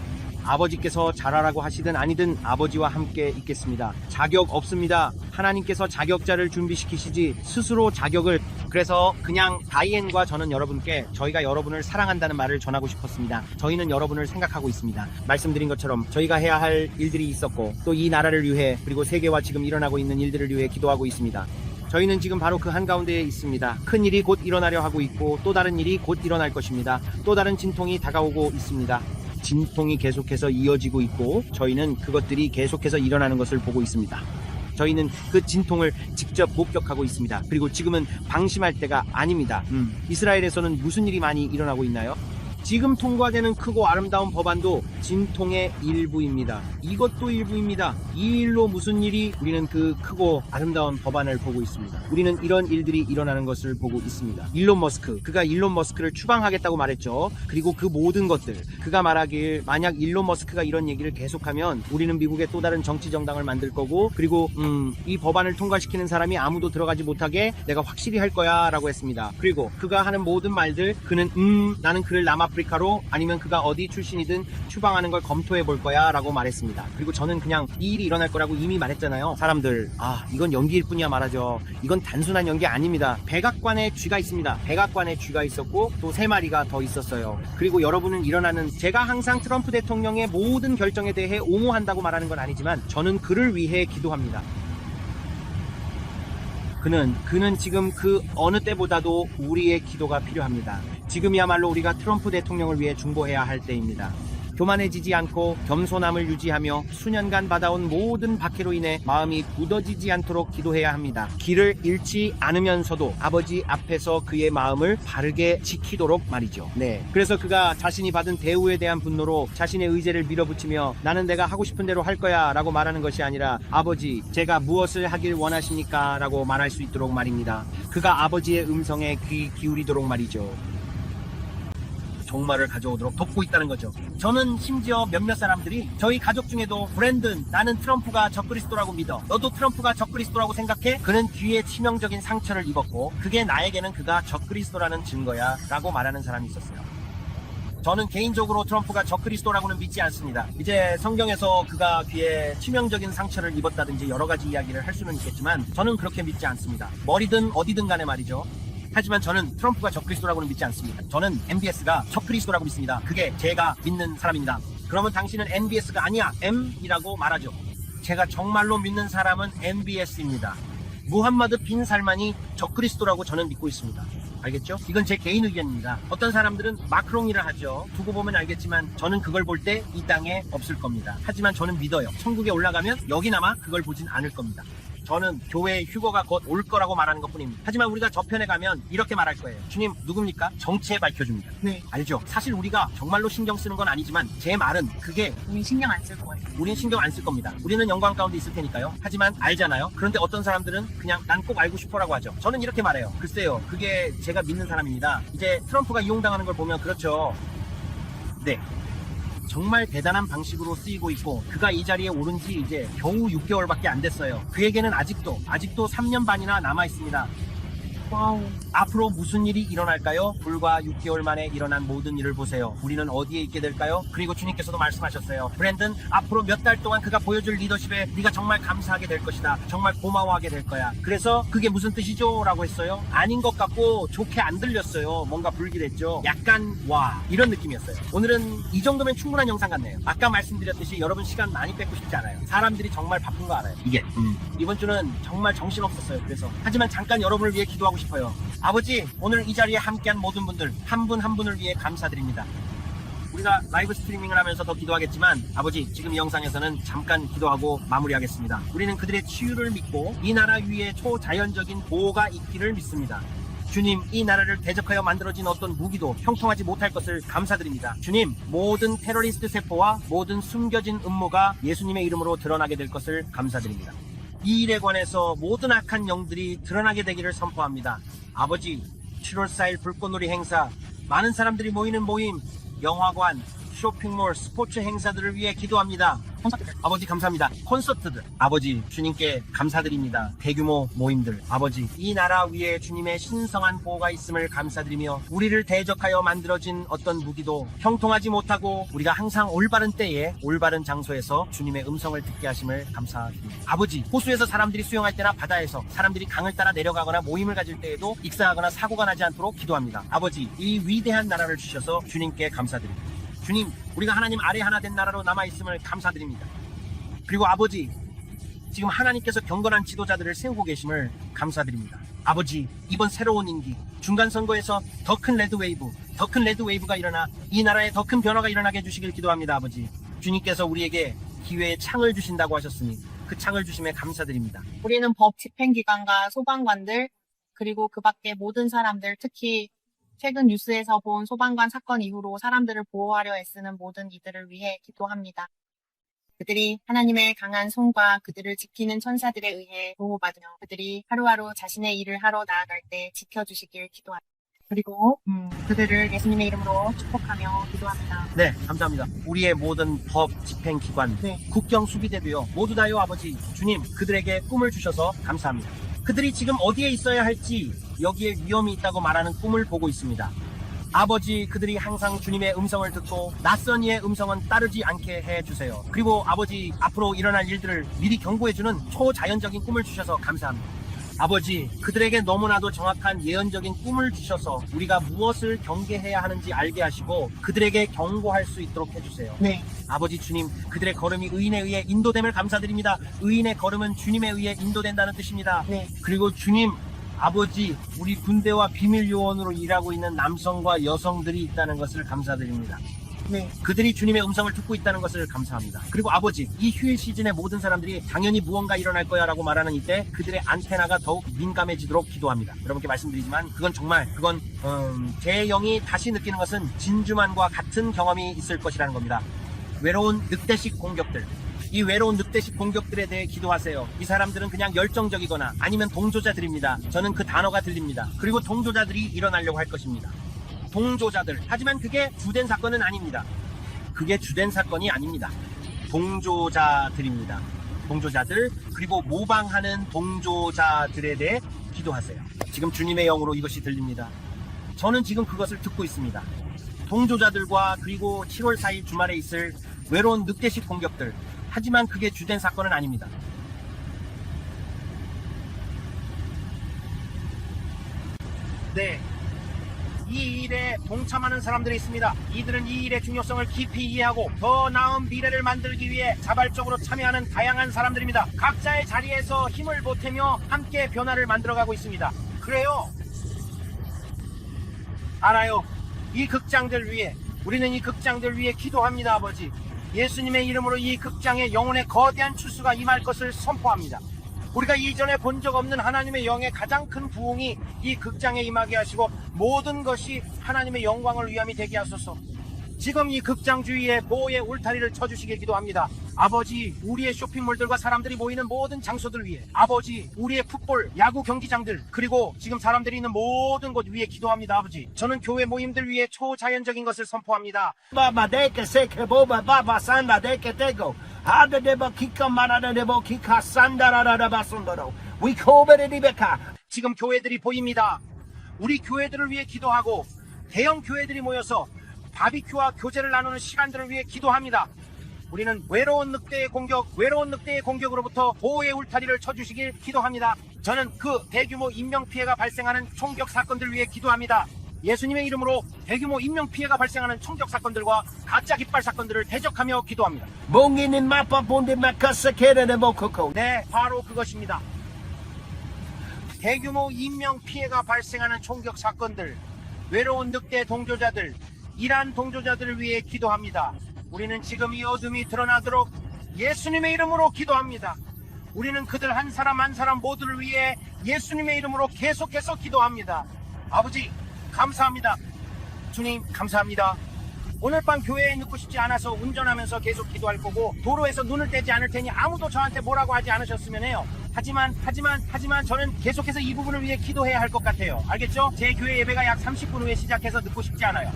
아버지께서 잘하라고 하시든 아니든 아버지와 함께 있겠습니다. 자격 없습니다. 하나님께서 자격자를 준비시키시지 스스로 자격을. 그래서 그냥 다이앤과 저는 여러분께 저희가 여러분을 사랑한다는 말을 전하고 싶었습니다. 저희는 여러분을 생각하고 있습니다. 말씀드린 것처럼 저희가 해야 할 일들이 있었고 또 이 나라를 위해 그리고 세계와 지금 일어나고 있는 일들을 위해 기도하고 있습니다. 저희는 지금 바로 그 한가운데에 있습니다. 큰 일이 곧 일어나려 하고 있고 또 다른 일이 곧 일어날 것입니다. 또 다른 진통이 다가오고 있습니다. 진통이 계속해서 이어지고 있고 저희는 그것들이 계속해서 일어나는 것을 보고 있습니다. 저희는 그 진통을 직접 목격하고 있습니다. 그리고 지금은 방심할 때가 아닙니다. 이스라엘에서는 무슨 일이 많이 일어나고 있나요? 지금 통과되는 크고 아름다운 법안도 진통의 일부입니다. 이것도 일부입니다. 이 일로 무슨 일이 우리는 그 크고 아름다운 법안을 보고 있습니다. 우리는 이런 일들이 일어나는 것을 보고 있습니다. 일론 머스크를 추방하겠다고 말했죠. 그리고 그 모든 것들 그가 말하길 만약 일론 머스크가 이런 얘기를 계속하면 우리는 미국의 또 다른 정치 정당을 만들 거고 그리고 이 법안을 통과시키는 사람이 아무도 들어가지 못하게 내가 확실히 할 거야 라고 했습니다. 그리고 그가 하는 모든 말들 그는 나는 그를 남아프리카로 아니면 그가 어디 출신이든 추방하는 걸 검토해 볼 거야 라고 말했습니다. 그리고 저는 그냥 이 일이 일어날 거라고 이미 말했잖아요. 사람들 이건 연기일 뿐이야 말하죠. 이건 단순한 연기 아닙니다. 백악관에 쥐가 있습니다. 백악관에 쥐가 있었고 또 3마리가 더 있었어요. 그리고 여러분은 제가 항상 트럼프 대통령의 모든 결정에 대해 옹호한다고 말하는 건 아니지만 저는 그를 위해 기도합니다. 그는 지금 그 어느 때보다도 우리의 기도가 필요합니다. 지금이야말로 우리가 트럼프 대통령을 위해 중보해야 할 때입니다. 교만해지지 않고 겸손함을 유지하며 수년간 받아온 모든 박해로 인해 마음이 굳어지지 않도록 기도해야 합니다. 길을 잃지 않으면서도 아버지 앞에서 그의 마음을 바르게 지키도록 말이죠. 네. 그래서 그가 자신이 받은 대우에 대한 분노로 자신의 의지를 밀어붙이며 나는 내가 하고 싶은 대로 할 거야 라고 말하는 것이 아니라 아버지 제가 무엇을 하길 원하십니까? 라고 말할 수 있도록 말입니다. 그가 아버지의 음성에 귀 기울이도록 말이죠. 종말을 가져오도록 돕고 있다는 거죠. 저는 심지어 몇몇 사람들이 저희 가족 중에도 브랜든 나는 트럼프가 적그리스도라고 믿어. 너도 트럼프가 적그리스도라고 생각해? 그는 귀에 치명적인 상처를 입었고 그게 나에게는 그가 적그리스도라는 증거야 라고 말하는 사람이 있었어요. 저는 개인적으로 트럼프가 적그리스도라고는 믿지 않습니다. 이제 성경에서 그가 귀에 치명적인 상처를 입었다든지 여러 가지 이야기를 할 수는 있겠지만 저는 그렇게 믿지 않습니다. 머리든 어디든 간에 말이죠. 하지만 저는 트럼프가 적그리스도라고는 믿지 않습니다. 저는 MBS가 적그리스도라고 믿습니다. 그게 제가 믿는 사람입니다. 그러면 당신은 MBS가 아니야 M이라고 말하죠. 제가 정말로 믿는 사람은 MBS입니다. 무함마드 빈 살만이 적그리스도라고 저는 믿고 있습니다. 알겠죠? 이건 제 개인 의견입니다. 어떤 사람들은 마크롱이라 하죠. 두고 보면 알겠지만 저는 그걸 볼 때 이 땅에 없을 겁니다. 하지만 저는 믿어요. 천국에 올라가면 여기나마 그걸 보진 않을 겁니다. 저는 교회의 휴거가 곧 올 거라고 말하는 것뿐입니다. 하지만 우리가 저편에 가면 이렇게 말할 거예요. 주님 누굽니까? 정체 밝혀줍니다. 네. 알죠? 사실 우리가 정말로 신경 쓰는 건 아니지만 제 말은 그게 우린 신경 안 쓸 거예요. 우린 신경 안 쓸 겁니다. 우리는 영광 가운데 있을 테니까요. 하지만 알잖아요. 그런데 어떤 사람들은 그냥 난 꼭 알고 싶어라고 하죠. 저는 이렇게 말해요. 글쎄요. 그게 제가 믿는 사람입니다. 이제 트럼프가 이용당하는 걸 보면 그렇죠. 네. 정말 대단한 방식으로 쓰이고 있고 그가 이 자리에 오른 지 이제 겨우 6개월밖에 안 됐어요. 그에게는 아직도 3년 반이나 남아 있습니다. 와우. 앞으로 무슨 일이 일어날까요? 불과 6개월 만에 일어난 모든 일을 보세요. 우리는 어디에 있게 될까요? 그리고 주님께서도 말씀하셨어요. 브랜든, 앞으로 몇 달 동안 그가 보여줄 리더십에 네가 정말 감사하게 될 것이다. 정말 고마워하게 될 거야. 그래서 그게 무슨 뜻이죠? 라고 했어요. 아닌 것 같고 좋게 안 들렸어요. 뭔가 불길했죠. 약간 와 이런 느낌이었어요. 오늘은 이 정도면 충분한 영상 같네요. 아까 말씀드렸듯이 여러분 시간 많이 뺏고 싶지 않아요. 사람들이 정말 바쁜 거 알아요. 이게 이번 주는 정말 정신없었어요. 그래서 하지만 잠깐 여러분을 위해 기도하고 싶어요. 아버지, 오늘 이 자리에 함께한 모든 분들 한 분 한 분을 위해 감사드립니다. 우리가 라이브 스트리밍을 하면서 더 기도하겠지만 아버지, 지금 이 영상에서는 잠깐 기도하고 마무리하겠습니다. 우리는 그들의 치유를 믿고 이 나라 위에 초자연적인 보호가 있기를 믿습니다. 주님, 이 나라를 대적하여 만들어진 어떤 무기도 형통하지 못할 것을 감사드립니다. 주님, 모든 테러리스트 세포와 모든 숨겨진 음모가 예수님의 이름으로 드러나게 될 것을 감사드립니다. 이 일에 관해서 모든 악한 영들이 드러나게 되기를 선포합니다. 아버지, 7월 4일 불꽃놀이 행사, 많은 사람들이 모이는 모임, 영화관, 쇼핑몰, 스포츠 행사들을 위해 기도합니다. 콘서트들. 아버지 감사합니다. 콘서트들, 아버지 주님께 감사드립니다. 대규모 모임들, 아버지 이 나라 위에 주님의 신성한 보호가 있음을 감사드리며 우리를 대적하여 만들어진 어떤 무기도 형통하지 못하고 우리가 항상 올바른 때에 올바른 장소에서 주님의 음성을 듣게 하심을 감사드립니다. 아버지, 호수에서 사람들이 수영할 때나 바다에서 사람들이 강을 따라 내려가거나 모임을 가질 때에도 익사하거나 사고가 나지 않도록 기도합니다. 아버지, 이 위대한 나라를 주셔서 주님께 감사드립니다. 주님, 우리가 하나님 아래 하나 된 나라로 남아있음을 감사드립니다. 그리고 아버지, 지금 하나님께서 경건한 지도자들을 세우고 계심을 감사드립니다. 아버지, 이번 새로운 임기, 중간선거에서 더 큰 레드웨이브가 일어나 이 나라에 더 큰 변화가 일어나게 해주시길 기도합니다. 아버지, 주님께서 우리에게 기회의 창을 주신다고 하셨으니 그 창을 주심에 감사드립니다. 우리는 법 집행기관과 소방관들, 그리고 그 밖에 모든 사람들, 특히 최근 뉴스에서 본 소방관 사건 이후로 사람들을 보호하려 애쓰는 모든 이들을 위해 기도합니다. 그들이 하나님의 강한 손과 그들을 지키는 천사들에 의해 보호받으며 그들이 하루하루 자신의 일을 하러 나아갈 때 지켜주시길 기도합니다. 그리고 그들을 예수님의 이름으로 축복하며 기도합니다. 네, 감사합니다. 우리의 모든 법 집행기관, 네. 국경 수비대도요, 모두 다요. 아버지, 주님, 그들에게 꿈을 주셔서 감사합니다. 그들이 지금 어디에 있어야 할지, 여기에 위험이 있다고 말하는 꿈을 보고 있습니다. 아버지, 그들이 항상 주님의 음성을 듣고 낯선 이의 음성은 따르지 않게 해주세요. 그리고 아버지, 앞으로 일어날 일들을 미리 경고해주는 초자연적인 꿈을 주셔서 감사합니다. 아버지, 그들에게 너무나도 정확한 예언적인 꿈을 주셔서 우리가 무엇을 경계해야 하는지 알게 하시고 그들에게 경고할 수 있도록 해주세요. 네. 아버지 주님, 그들의 걸음이 의인에 의해 인도됨을 감사드립니다. 의인의 걸음은 주님에 의해 인도된다는 뜻입니다. 네. 그리고 주님, 아버지, 우리 군대와 비밀요원으로 일하고 있는 남성과 여성들이 있다는 것을 감사드립니다. 네. 그들이 주님의 음성을 듣고 있다는 것을 감사합니다. 그리고 아버지, 이 휴일 시즌에 모든 사람들이 당연히 무언가 일어날 거야 라고 말하는 이때 그들의 안테나가 더욱 민감해지도록 기도합니다. 여러분께 말씀드리지만 그건 제 영이 다시 느끼는 것은 진주만과 같은 경험이 있을 것이라는 겁니다. 외로운 늑대식 공격들, 이 외로운 늑대식 공격들에 대해 기도하세요. 이 사람들은 그냥 열정적이거나 아니면 동조자들입니다. 저는 그 단어가 들립니다. 그리고 동조자들이 일어나려고 할 것입니다. 동조자들. 하지만 그게 주된 사건은 아닙니다. 그게 주된 사건이 아닙니다. 동조자들입니다. 동조자들, 그리고 모방하는 동조자들에 대해 기도하세요. 지금 주님의 영으로 이것이 들립니다. 저는 지금 그것을 듣고 있습니다. 동조자들과 그리고 7월 4일 주말에 있을 외로운 늑대식 공격들. 하지만 그게 주된 사건은 아닙니다. 네. 이 일에 동참하는 사람들이 있습니다. 이들은 이 일의 중요성을 깊이 이해하고 더 나은 미래를 만들기 위해 자발적으로 참여하는 다양한 사람들입니다. 각자의 자리에서 힘을 보태며 함께 변화를 만들어가고 있습니다. 그래요. 알아요. 이 극장들 위해, 우리는 이 극장들 위해 기도합니다. 아버지, 예수님의 이름으로 이 극장에 영혼의 거대한 추수가 임할 것을 선포합니다. 우리가 이전에 본 적 없는 하나님의 영의 가장 큰 부흥이 이 극장에 임하게 하시고 모든 것이 하나님의 영광을 위함이 되게 하소서. 지금 이 극장 주위에 보호의 울타리를 쳐주시길 기도합니다. 아버지, 우리의 쇼핑몰들과 사람들이 모이는 모든 장소들 위해, 아버지, 우리의 풋볼, 야구 경기장들, 그리고 지금 사람들이 있는 모든 곳 위에 기도합니다. 아버지, 저는 교회 모임들 위해 초자연적인 것을 선포합니다. 지금 교회들이 보입니다. 우리 교회들을 위해 기도하고 대형 교회들이 모여서 바비큐와 교제를 나누는 시간들을 위해 기도합니다. 우리는 외로운 늑대의 공격으로부터 보호의 울타리를 쳐주시길 기도합니다. 저는 그 대규모 인명피해가 발생하는 총격 사건들 위해 기도합니다. 예수님의 이름으로 대규모 인명피해가 발생하는 총격 사건들과 가짜 깃발 사건들을 대적하며 기도합니다. 네, 바로 그것입니다. 대규모 인명피해가 발생하는 총격 사건들, 외로운 늑대 동조자들, 이란 동조자들을 위해 기도합니다. 우리는 지금 이 어둠이 드러나도록 예수님의 이름으로 기도합니다. 우리는 그들 한 사람 한 사람 모두를 위해 예수님의 이름으로 계속해서 기도합니다. 아버지, 감사합니다. 주님, 감사합니다. 오늘 밤 교회에 늦고 싶지 않아서 운전하면서 계속 기도할 거고 도로에서 눈을 떼지 않을 테니 아무도 저한테 뭐라고 하지 않으셨으면 해요. 하지만 저는 계속해서 이 부분을 위해 기도해야 할 것 같아요. 알겠죠? 제 교회 예배가 약 30분 후에 시작해서 늦고 싶지 않아요.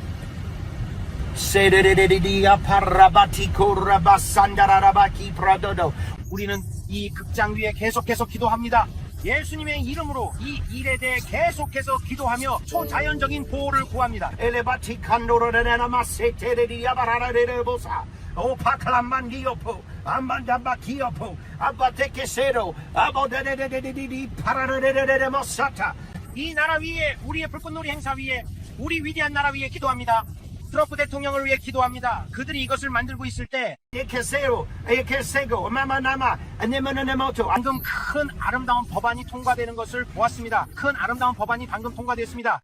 우리는 이 극장 위에 계속해서 기도합니다. 예수님의 이름으로 이 일에 대해 계속해서 기도하며 초자연적인 보호를 구합니다. 이 나라 위에, 우리의 불꽃놀이 행사 위에, 우리 위대한 나라 위에 기도합니다. 트럼프 대통령을 위해 기도합니다. 그들이 이것을 만들고 있을 때 방금 큰 아름다운 법안이 통과되는 것을 보았습니다. 큰 아름다운 법안이 방금 통과됐습니다.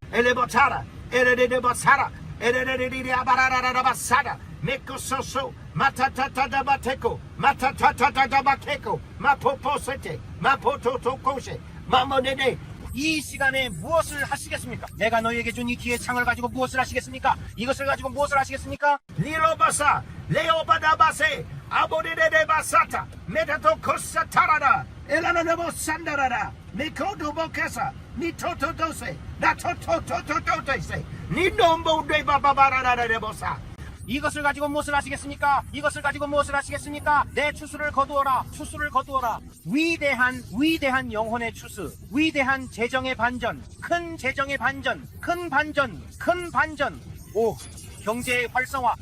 이 시간에 무엇을 하시겠습니까? 내가 너희에게 준 이 기회의 창을 가지고 무엇을 하시겠습니까? 이것을 가지고 무엇을 하시겠습니까? 리로바사 레오바다바세 아보레레바사타 메타토코사타라라 엘라나나보산다라라 미코도보케사 미토토도세 나토토토토토세 니놈보데바바바라라레보사. 이것을 가지고 무엇을 하시겠습니까? 이것을 가지고 무엇을 하시겠습니까? 내 추수를 거두어라. 추수를 거두어라. 위대한 영혼의 추수, 위대한 재정의 반전, 큰 재정의 반전, 큰 반전. 오, 경제의 활성화.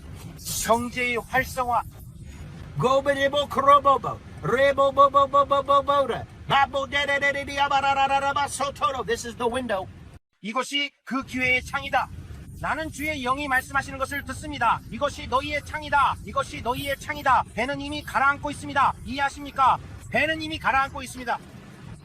고베레보 크로보보 레보보보보보보보라 마보데레레리아바라라라바소토로. This is the window. 이것이 그 기회의 창이다. 나는 주의 영이 말씀하시는 것을 듣습니다. 이것이 너희의 창이다. 이것이 너희의 창이다. 배는 이미 가라앉고 있습니다. 이해하십니까? 배는 이미 가라앉고 있습니다.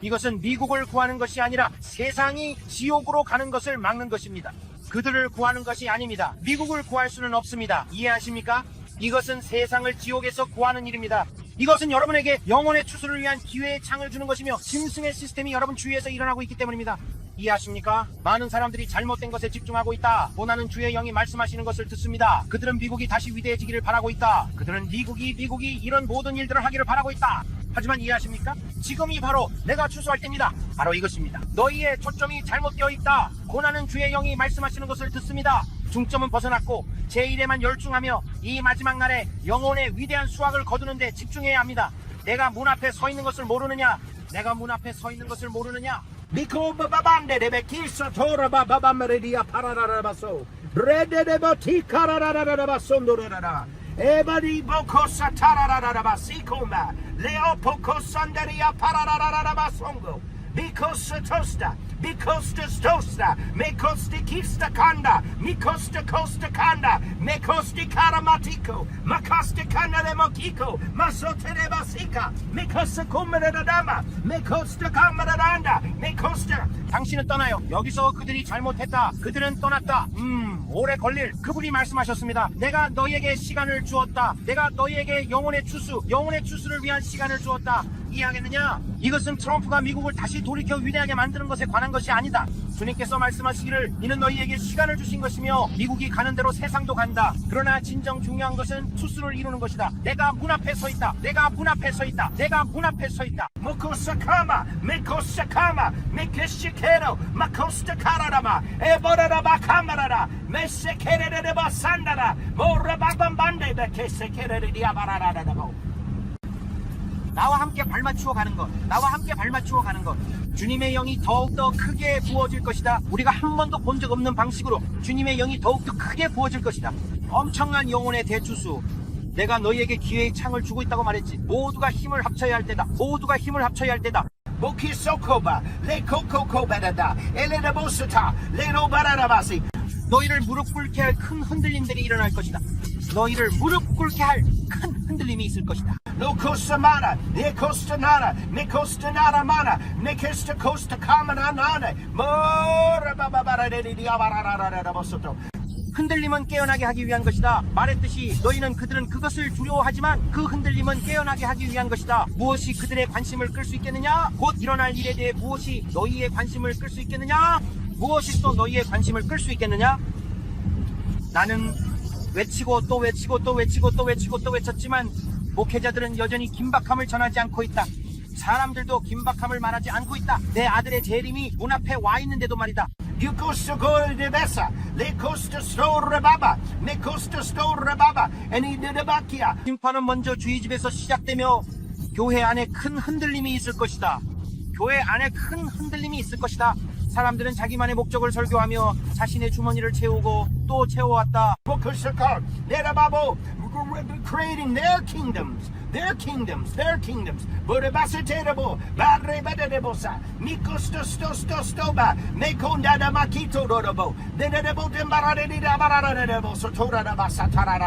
이것은 미국을 구하는 것이 아니라 세상이 지옥으로 가는 것을 막는 것입니다. 그들을 구하는 것이 아닙니다. 미국을 구할 수는 없습니다. 이해하십니까? 이것은 세상을 지옥에서 구하는 일입니다. 이것은 여러분에게 영혼의 추수를 위한 기회의 창을 주는 것이며 짐승의 시스템이 여러분 주위에서 일어나고 있기 때문입니다. 이해하십니까? 많은 사람들이 잘못된 것에 집중하고 있다. 고난은 주의 영이 말씀하시는 것을 듣습니다. 그들은 미국이 다시 위대해지기를 바라고 있다. 그들은 미국이 이런 모든 일들을 하기를 바라고 있다. 하지만 이해하십니까? 지금이 바로 내가 추수할 때입니다. 바로 이것입니다. 너희의 초점이 잘못되어 있다. 고난은 주의 영이 말씀하시는 것을 듣습니다. 중점은 벗어났고 제 일에만 열중하며 이 마지막 날에 영혼의 위대한 수확을 거두는데 집중해야 합니다. 내가 문 앞에 서 있는 것을 모르느냐? 내가 문 앞에 서 있는 것을 모르느냐? Miko babande de bekisa tora babamredia pararabaso. Brede de botika rararabasondorara. Ebadi bokosa tarararabasikoma. Leo pokosandaria parararabasongo. Bikosa tosta. Bikosta tosta. Mekosti kista kanda. Mikosta costa kanda. Mekosti karamatiko. Makasta kanda de mokiko. Masote de basika. Mekosta kumeradama. Mekosta kameranda. Mekosta. 당신은 떠나요. 여기서 그들이 잘못했다. 그들은 떠났다. 오래 걸릴. 그분이 말씀하셨습니다. 내가 너희에게 시간을 주었다. 내가 너희에게 영혼의 추수를 위한 시간을 주었다. 이해하겠느냐? 이것은 트럼프가 미국을 다시 돌이켜 위대하게 만드는 것에 관한 것이 아니다. 주님께서 말씀하시기를 이는 너희에게 시간을 주신 것이며 미국이 가는 대로 세상도 간다. 그러나 진정 중요한 것은 추수를 이루는 것이다. 내가 문 앞에 서 있다. 내가 문 앞에 서 있다. 내가 문 앞에 서 있다. Mokosakama, Mekosakama, Mekeshikero, Makosta Kararama, Eboraba Kamarada, Mesekere de Basandara, Morababambande, Bekesekere de Abarada. 나와 함께 발맞추어 가는 것, 나와 함께 발맞추어 가는 것. 주님의 영이 더욱더 크게 부어질 것이다. 우리가 한 번도 본 적 없는 방식으로 주님의 영이 더욱더 크게 부어질 것이다. 엄청난 영혼의 대추수. 내가 너희에게 기회의 창을 주고 있다고 말했지. 모두가 힘을 합쳐야 할 때다. 모두가 힘을 합쳐야 할 때다. Mokisokoba, Lekokokobada, Elenabosata, Lenobarabasi. 너희를 무릎 꿇게 할 큰 흔들림들이 일어날 것이다. 너희를 무릎 꿇게 할 큰 흔들림이 있을 것이다. Lokosamana, Nekostanana, Nekostanana mana, Nekesta Costa Kamana Nana, Morababara de Diabarabosoto. 흔들림은 깨어나게 하기 위한 것이다. 말했듯이 그들은 그것을 두려워하지만 그 흔들림은 깨어나게 하기 위한 것이다. 무엇이 그들의 관심을 끌 수 있겠느냐? 곧 일어날 일에 대해 무엇이 너희의 관심을 끌 수 있겠느냐? 무엇이 또 너희의 관심을 끌 수 있겠느냐? 나는 외치고 또 외치고 또 외치고 또 외치고 또 외쳤지만 목회자들은 여전히 긴박함을 전하지 않고 있다. 사람들도 긴박함을 말하지 않고 있다. 내 아들의 재림이 문 앞에 와 있는데도 말이다. Yukosta Gol de Bessa, Le Costa Store Baba, Me Costa Store Baba, and he did a bakia. 심판은 먼저 주의 집에서 시작되며 교회 안에 큰 흔들림이 있을 것이다. 교회 안에 큰 흔들림이 있을 것이다. 사람들은 자기만의 목적을 설교하며 자신의 주머니를 채우고 또 채워왔다. Bokosakar, Nerababo, creating their kingdoms. But a bassetable, Barre Bedebosa, Mikosta Stoba, Mekonda da Makito Robo, then the Botembarada Sotora Basatara.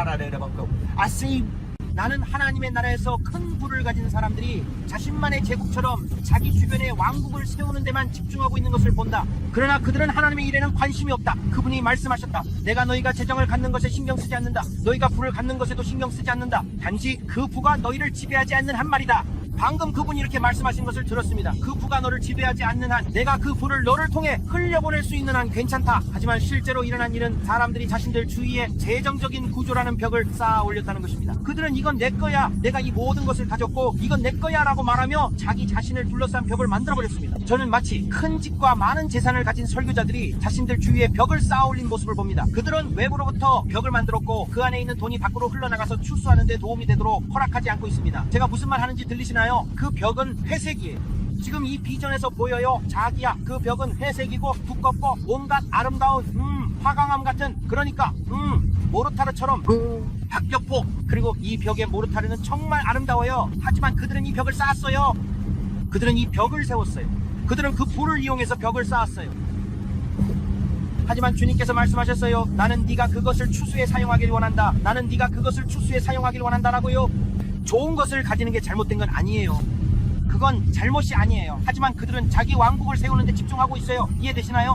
I see. 나는 하나님의 나라에서 큰 부를 가진 사람들이 자신만의 제국처럼 자기 주변에 왕국을 세우는 데만 집중하고 있는 것을 본다. 그러나 그들은 하나님의 일에는 관심이 없다. 그분이 말씀하셨다. 내가 너희가 재정을 갖는 것에 신경 쓰지 않는다. 너희가 부를 갖는 것에도 신경 쓰지 않는다. 단지 그 부가 너희를 지배하지 않는 한 말이다. 방금 그분이 이렇게 말씀하신 것을 들었습니다. 그 부가 너를 지배하지 않는 한, 내가 그 부를 너를 통해 흘려보낼 수 있는 한 괜찮다. 하지만 실제로 일어난 일은 사람들이 자신들 주위에 재정적인 구조라는 벽을 쌓아 올렸다는 것입니다. 그들은 이건 내 거야, 내가 이 모든 것을 가졌고 이건 내 거야 라고 말하며 자기 자신을 둘러싼 벽을 만들어버렸습니다. 저는 마치 큰 집과 많은 재산을 가진 설교자들이 자신들 주위에 벽을 쌓아 올린 모습을 봅니다. 그들은 외부로부터 벽을 만들었고 그 안에 있는 돈이 밖으로 흘러나가서 추수하는 데 도움이 되도록 허락하지 않고 있습니다. 제가 무슨 말 하는지 들리시나요? 그 벽은 회색이에요. 지금 이 비전에서 보여요. 자기야, 그 벽은 회색이고 두껍고 온갖 아름다운 화강암 같은, 그러니까 모르타르처럼 박격포. 그리고 이 벽의 모르타르는 정말 아름다워요. 하지만 그들은 이 벽을 쌓았어요. 그들은 이 벽을 세웠어요. 그들은 그 불을 이용해서 벽을 쌓았어요. 하지만 주님께서 말씀하셨어요. 나는 네가 그것을 추수에 사용하길 원한다. 나는 네가 그것을 추수에 사용하길 원한다라고요. 좋은 것을 가지는 게 잘못된 건 아니에요. 그건 잘못이 아니에요. 하지만 그들은 자기 왕국을 세우는 데 집중하고 있어요. 이해되시나요?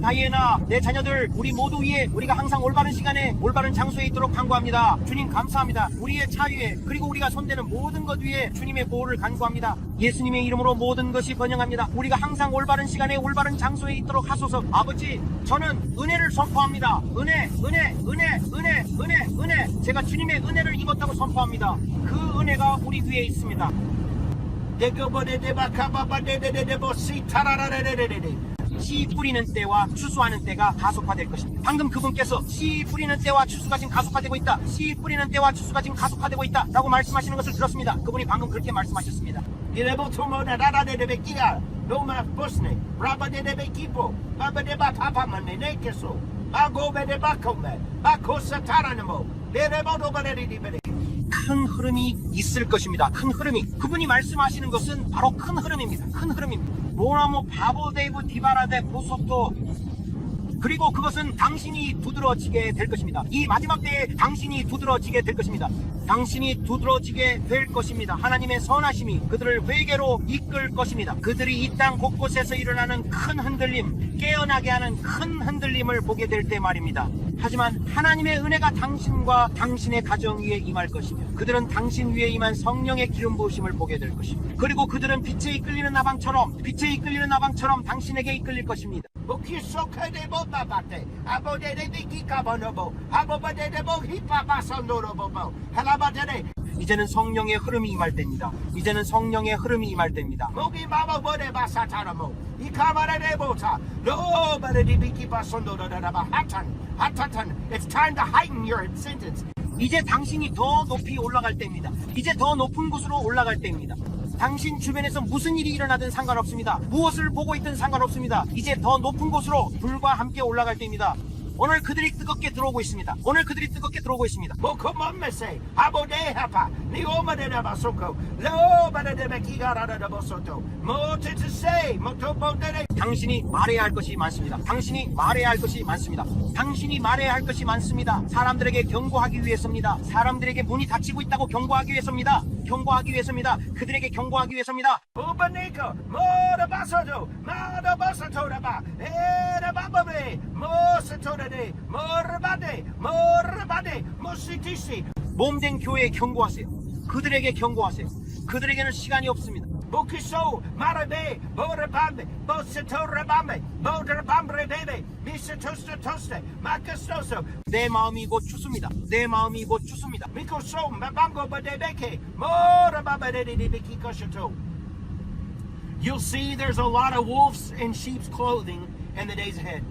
다이애나, 내 자녀들, 우리 모두 위에 우리가 항상 올바른 시간에 올바른 장소에 있도록 간구합니다. 주님 감사합니다. 우리의 차 위에 그리고 우리가 손대는 모든 것 위에 주님의 보호를 간구합니다. 예수님의 이름으로 모든 것이 번영합니다. 우리가 항상 올바른 시간에 올바른 장소에 있도록 하소서. 아버지, 저는 은혜를 선포합니다. 은혜. 제가 주님의 은혜를 입었다고 선포합니다. 그 은혜가 우리 위에 있습니다. 씨 뿌리는 때와 추수하는 때가 가속화될 것입니다. 방금 그분께서 씨 뿌리는 때와 추수가 지금 가속화되고 있다. 씨 뿌리는 때와 추수가 지금 가속화되고 있다. 라고 말씀하시는 것을 들었습니다. 그분이 방금 그렇게 말씀하셨습니다. 큰 흐름이 있을 것입니다. 큰 흐름이. 그분이 말씀하시는 것은 바로 큰 흐름입니다. 큰 흐름입니다. 로나모 바보데이브 디바라데 보소토. 그리고 그것은 당신이 두드러지게 될 것입니다. 이 마지막 때에 당신이 두드러지게 될 것입니다. 당신이 두드러지게 될 것입니다. 하나님의 선하심이 그들을 회개로 이끌 것입니다. 그들이 이 땅 곳곳에서 일어나는 큰 흔들림, 깨어나게 하는 큰 흔들림을 보게 될 때 말입니다. 하지만 하나님의 은혜가 당신과 당신의 가정 위에 임할 것이며 그들은 당신 위에 임한 성령의 기름 부으심을 보게 될 것입니다. 그리고 그들은 빛에 이끌리는 나방처럼 당신에게 이끌릴 것입니다. 이제는 성령의 흐름이 임할 때입니다. 이제는 성령의 흐름이 임할 때입니다. It's time to heighten your sentence. 이제 당신이 더 높이 올라갈 때입니다. 이제 더 높은 곳으로 올라갈 때입니다. 당신 주변에서 무슨 일이 일어나든 상관없습니다. 무엇을 보고 있든 상관없습니다. 이제 더 높은 곳으로 불과 함께 올라갈 때입니다. 오늘 그들이 뜨겁게 들어오고 있습니다. 오늘 그들이 뜨겁게 들어오고 있습니다. 당신이 말해야 할 것이 많습니다. 당신이 말해야 할 것이 많습니다. 당신이 말해야 할 것이 많습니다. 사람들에게 경고하기 위해서입니다. 사람들에게 문이 닫히고 있다고 경고하기 위해서입니다. 경고하기 위해서입니다. 그들에게 경고하기 위해서입니다. 몸된 교회에 경고하세요. 그들에게 경고하세요. 그들에게는 시간이 없습니다. Bukiso, Marabe, Borabambe, Bosatorabambe, Bodabambre, Misatosta Tosta, Makastoso, 내 마음이 곧 추수입니다. 내 마음이 곧 추수입니다. Mikoso, Mabango Badebeke, Morababadebiki Koshato. You'll see there's a lot of wolves in sheep's clothing in the days ahead.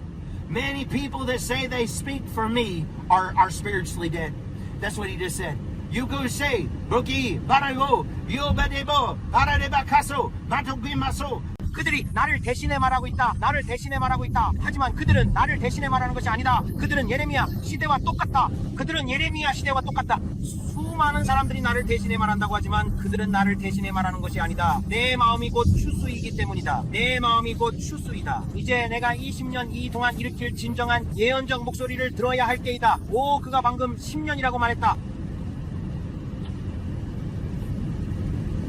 Many people that say they speak for me are spiritually dead. That's what he just said. You go say, Roki, Barago, Yobadebo, Baradebakaso, Matogimaso. 그들이 나를 대신해 말하고 있다. 나를 대신해 말하고 있다. 하지만 그들은 나를 대신해 말하는 것이 아니다. 그들은 예레미야 시대와 똑같다. 그들은 예레미야 시대와 똑같다. 수많은 사람들이 나를 대신해 말한다고 하지만 그들은 나를 대신해 말하는 것이 아니다. 내 마음이 곧 추수이기 때문이다. 내 마음이 곧 추수이다. 이제 내가 20년 이 동안 일으킬 진정한 예언적 목소리를 들어야 할 때이다. 오, 그가 방금 10년이라고 말했다.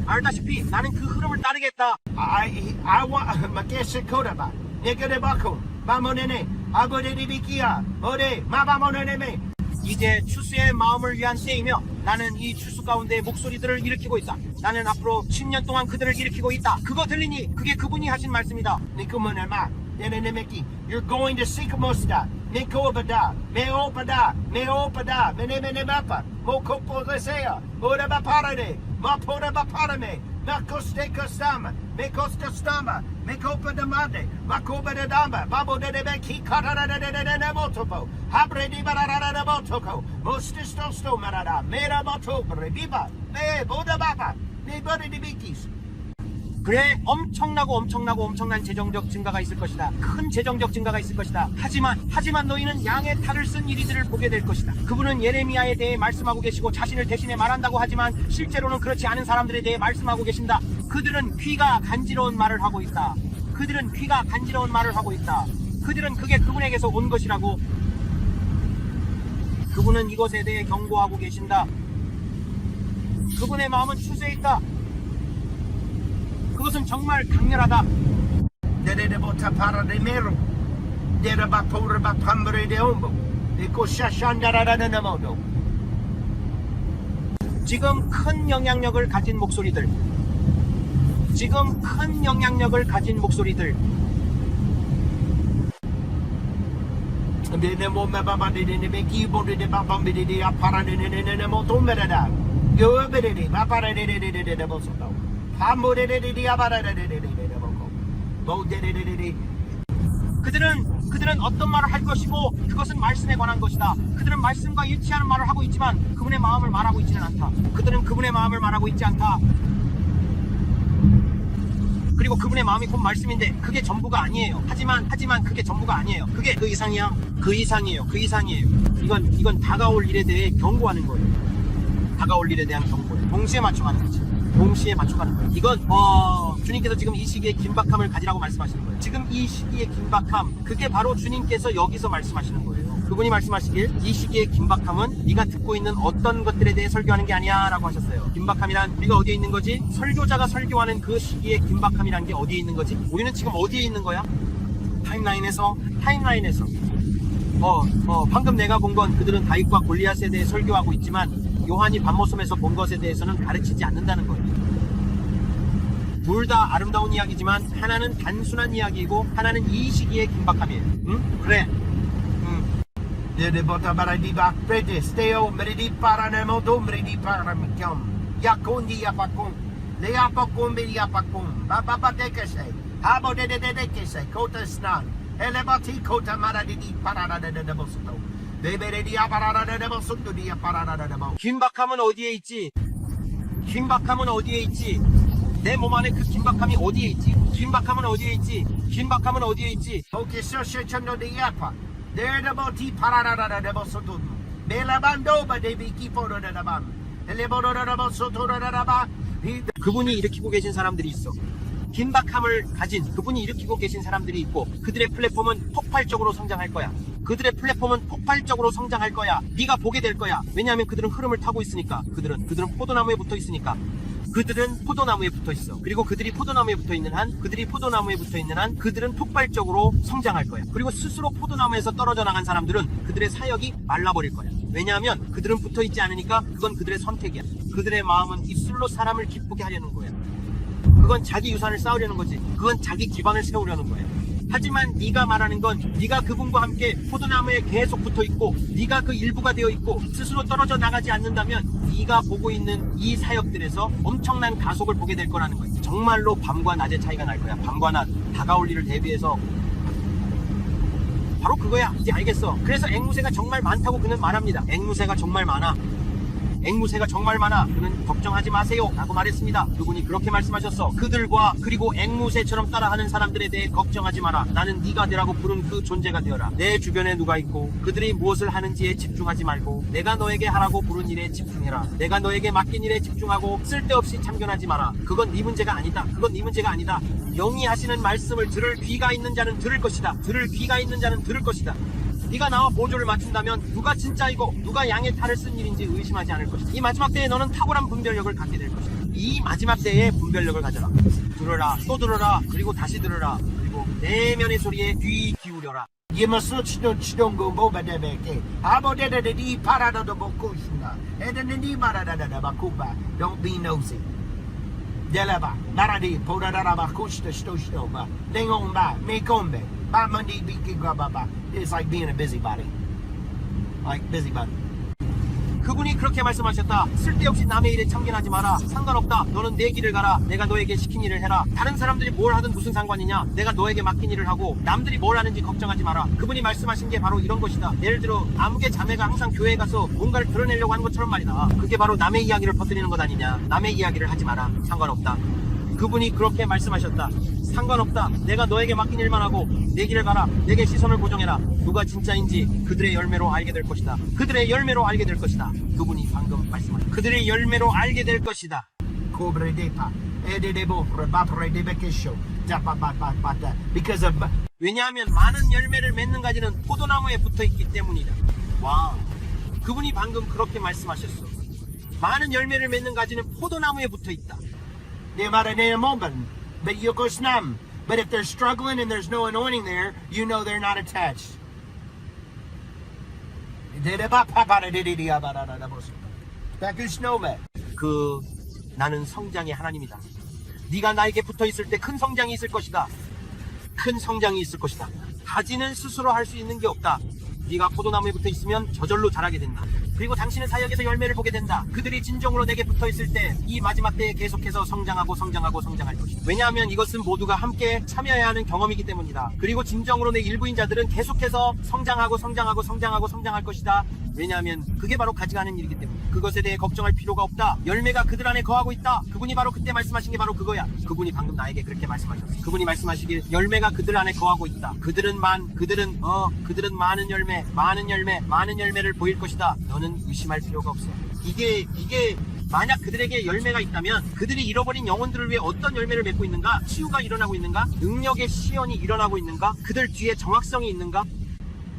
알다시피 나는 그 흐름을 따르겠다. I want Makeshakodaba, Nikodabako, Mamonene, Abodedibikia, Ode, Mabamonene. 이제 추수의 마음을 위한 때이며 나는 이 추수 가운데 목소리들을 일으키고 있다. 나는 앞으로 10년 동안 그들을 일으키고 있다. 그거 들리니 그게 그분이 하신 말씀이다. Nikumunama, Nenemeki, you're going to Sikamosta, Nikobada, Meopada, Meopada, Menemenemapa, Mokopolesea, Odabaparade, Mapodabaparame, Nakostekostama, Mekostostama, Mekopadamade, Makobadadama, Babo de Beki, Kataramotopo, Habredi Baradabotoko, Mostistosto Marada, Mera Motobre, Biba, Me Bodababa, Nebody de Bikis. 그래, 엄청난 재정적 증가가 있을 것이다. 큰 재정적 증가가 있을 것이다. 하지만 너희는 양의 탈을 쓴 이리들을 보게 될 것이다. 그분은 예레미야에 대해 말씀하고 계시고 자신을 대신해 말한다고 하지만 실제로는 그렇지 않은 사람들에 대해 말씀하고 계신다. 그들은 귀가 간지러운 말을 하고 있다. 그들은 그게 그분에게서 온 것이라고. 그분은 이것에 대해 경고하고 계신다. 그분의 마음은 추수에 있다. 그것은 정말 강렬하다. Dedebota para de mero, Dedaba Poraba Pambre de Ombo, Ecosashandaramodo. 지금 큰 영향력을 가진 목소리들. Dedemo Mababa de Beki Bode de Babambi de Apara de Motomeda. Go over the Bapara de Bosoto. 그들은 어떤 말을 할 것이고 그것은 말씀에 관한 것이다. 그들은 말씀과 일치하는 말을 하고 있지만 그분의 마음을 말하고 있지는 않다. 그들은 그분의 마음을 말하고 있지 않다. 그리고 그분의 마음이 곧 말씀인데 그게 전부가 아니에요. 하지만 그게 전부가 아니에요. 그게 그 이상이야. 그 이상이에요. 이건 다가올 일에 대해 경고하는 거예요. 다가올 일에 대한 경고예요. 동시에 맞춰가는 거지. 이건 주님께서 지금 이 시기에 긴박함을 가지라고 말씀하시는 거예요. 지금 이 시기의 긴박함, 그게 바로 주님께서 여기서 말씀하시는 거예요. 그분이 말씀하시길 이 시기의 긴박함은 네가 듣고 있는 어떤 것들에 대해 설교하는 게 아니야 라고 하셨어요. 긴박함이란 우리가 어디에 있는 거지? 설교자가 설교하는 그 시기의 긴박함이란 게 어디에 있는 거지? 우리는 지금 어디에 있는 거야? 타임라인에서 방금 내가 본 건 그들은 다윗과 골리앗에 대해 설교하고 있지만 요한이 밤모섬에서 본 것에 대해서는 가르치지 않는다는 거예요. 둘 다 아름다운 이야기지만 하나는 단순한 이야기이고 하나는 이 시기의 긴박함이에요. 응? 그래. De bota baradiba prete steo meridi paranemo do meridi paramicam. Yakundi yapakun. Le yapakun be yapakun. Baba de kese. Habo de kese. Kota snan. Elebati kota maradidi parada de bosto. De beredi parada de bosto di parada de bosto. 긴박함은 어디에 있지? 긴박함은 어디에 있지? 내 몸 안에 그 긴박함이 어디에 있지? 긴박함은 어디에 있지? 긴박함은 어디에 있지? Okay, so shechando de yapa. There the boti parada de bosto. Belabando ba de biki poro de bam. Elebodo de bosto de ba. 그분이 일으키고 계신 사람들이 있어. 긴박함을 가진 그분이 일으키고 계신 사람들이 있고 그들의 플랫폼은 폭발적으로 성장할 거야. 그들의 플랫폼은 폭발적으로 성장할 거야. 네가 보게 될 거야. 왜냐하면 그들은 흐름을 타고 있으니까. 그들은 포도나무에 붙어 있으니까. 그들은 포도나무에 붙어 있어. 그리고 그들이 포도나무에 붙어 있는 한 그들은 폭발적으로 성장할 거야. 그리고 스스로 포도나무에서 떨어져 나간 사람들은 그들의 사역이 말라버릴 거야. 왜냐하면 그들은 붙어 있지 않으니까 그건 그들의 선택이야. 그들의 마음은 입술로 사람을 기쁘게 하려는 거야. 그건 자기 유산을 쌓으려는 거지. 그건 자기 기반을 세우려는 거야. 하지만 네가 말하는 건 네가 그분과 함께 포도나무에 계속 붙어있고 네가 그 일부가 되어 있고 스스로 떨어져 나가지 않는다면 네가 보고 있는 이 사역들에서 엄청난 가속을 보게 될 거라는 거야. 정말로 밤과 낮의 차이가 날 거야. 밤과 낮, 다가올 일을 대비해서. 바로 그거야. 이제 알겠어. 그래서 앵무새가 정말 많다고 그는 말합니다. 앵무새가 정말 많아. 그는 걱정하지 마세요 라고 말했습니다. 그분이 그렇게 말씀하셨어. 그들과 그리고 앵무새처럼 따라하는 사람들에 대해 걱정하지 마라. 나는 네가 되라고 부른 그 존재가 되어라. 내 주변에 누가 있고 그들이 무엇을 하는지에 집중하지 말고 내가 너에게 하라고 부른 일에 집중해라. 내가 너에게 맡긴 일에 집중하고 쓸데없이 참견하지 마라. 그건 네 문제가 아니다. 영이 하시는 말씀을 들을 귀가 있는 자는 들을 것이다. 네가 나와 보조를 맞춘다면 누가 진짜이고 누가 양의 탈을 쓴 일인지 의심하지 않을 것이다. 이 마지막 때에 너는 탁월한 분별력을 갖게 될 것이다. 이 마지막 때에 분별력을 가져라. 들어라, 또 들어라, 그리고 다시 들어라. 그리고 내면의 소리에 귀 기울여라. You must not go boba de beke. Abo de di parada de bokushna. And di marada de bakuba. Don't be nosy. Delaba, Naradi, Podada Bakushta Stoshova, Dingomba, Mekombe, Bamandi Biki Grababa. It's like being a busybody. Like busybody. 그분이 그렇게 말씀하셨다. 쓸데없이 남의 일에 참견하지 마라. 상관없다. 너는 내 길을 가라. 내가 너에게 시킨 일을 해라. 다른 사람들이 뭘 하든 무슨 상관이냐. 내가 너에게 맡긴 일을 하고 남들이 뭘 하는지 걱정하지 마라. 그분이 말씀하신 게 바로 이런 것이다. 예를 들어 아무개 자매가 항상 교회에 가서 뭔가를 드러내려고 하는 것처럼 말이다. 그게 바로 남의 이야기를 퍼뜨리는 것 아니냐. 남의 이야기를 하지 마라. 상관없다. 그분이 그렇게 말씀하셨다. 상관없다. 내가 너에게 맡긴 일만 하고 내 길을 가라. 내게 시선을 고정해라. 누가 진짜인지 그들의 열매로 알게 될 것이다. 그분이 방금 말씀하신 그들의 열매로 알게 될 것이다. 왜냐하면 많은 열매를 맺는 가지는 포도나무에 붙어있기 때문이다. 와, 그분이 방금 그렇게 말씀하셨어. 많은 열매를 맺는 가지는 포도나무에 붙어있다. But if they're struggling and there's no anointing there, you know they're not attached. 나는 성장의 하나님이다. 네가 나에게 붙어있을 때 큰 성장이 있을 것이다. 가지는 스스로 할 수 있는 게 없다. 네가 포도나무에 붙어있으면 저절로 자라게 된다. 그리고 당신의 사역에서 열매를 보게 된다. 그들이 진정으로 내게 붙어있을 때 이 마지막 때에 계속해서 성장할 것이다. 왜냐하면 이것은 모두가 함께 참여해야 하는 경험이기 때문이다. 그리고 진정으로 내 일부인 자들은 계속해서 성장할 것이다. 왜냐하면 그게 바로 가져가는 일이기 때문에 그것에 대해 걱정할 필요가 없다. 열매가 그들 안에 거하고 있다. 그분이 바로 그때 말씀하신 게 바로 그거야. 그분이 방금 나에게 그렇게 말씀하셨어. 그분이 말씀하시길 열매가 그들 안에 거하고 있다. 그들은 많은 열매를 보일 것이다. 너는 의심할 필요가 없어. 이게 만약 그들에게 열매가 있다면 그들이 잃어버린 영혼들을 위해 어떤 열매를 맺고 있는가? 치유가 일어나고 있는가? 능력의 시연이 일어나고 있는가? 그들 뒤에 정확성이 있는가?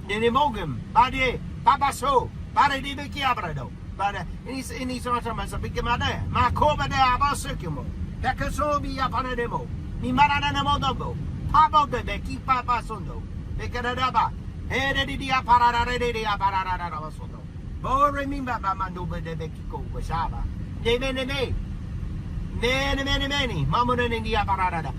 Nenimogum, Bade, Babaso, Bade di Bikiabrado, Bade, any sort of Bikimade, Makoba de Abasukumo, Bekasobi Apanemo, Nimaranamodobo, Pabo de Beki Papasondo, Bekadaba, Heredidia parararedia parararabasoto. Boremimba mamando de Mexico, Washaba. Many. Mamo는 India pararada.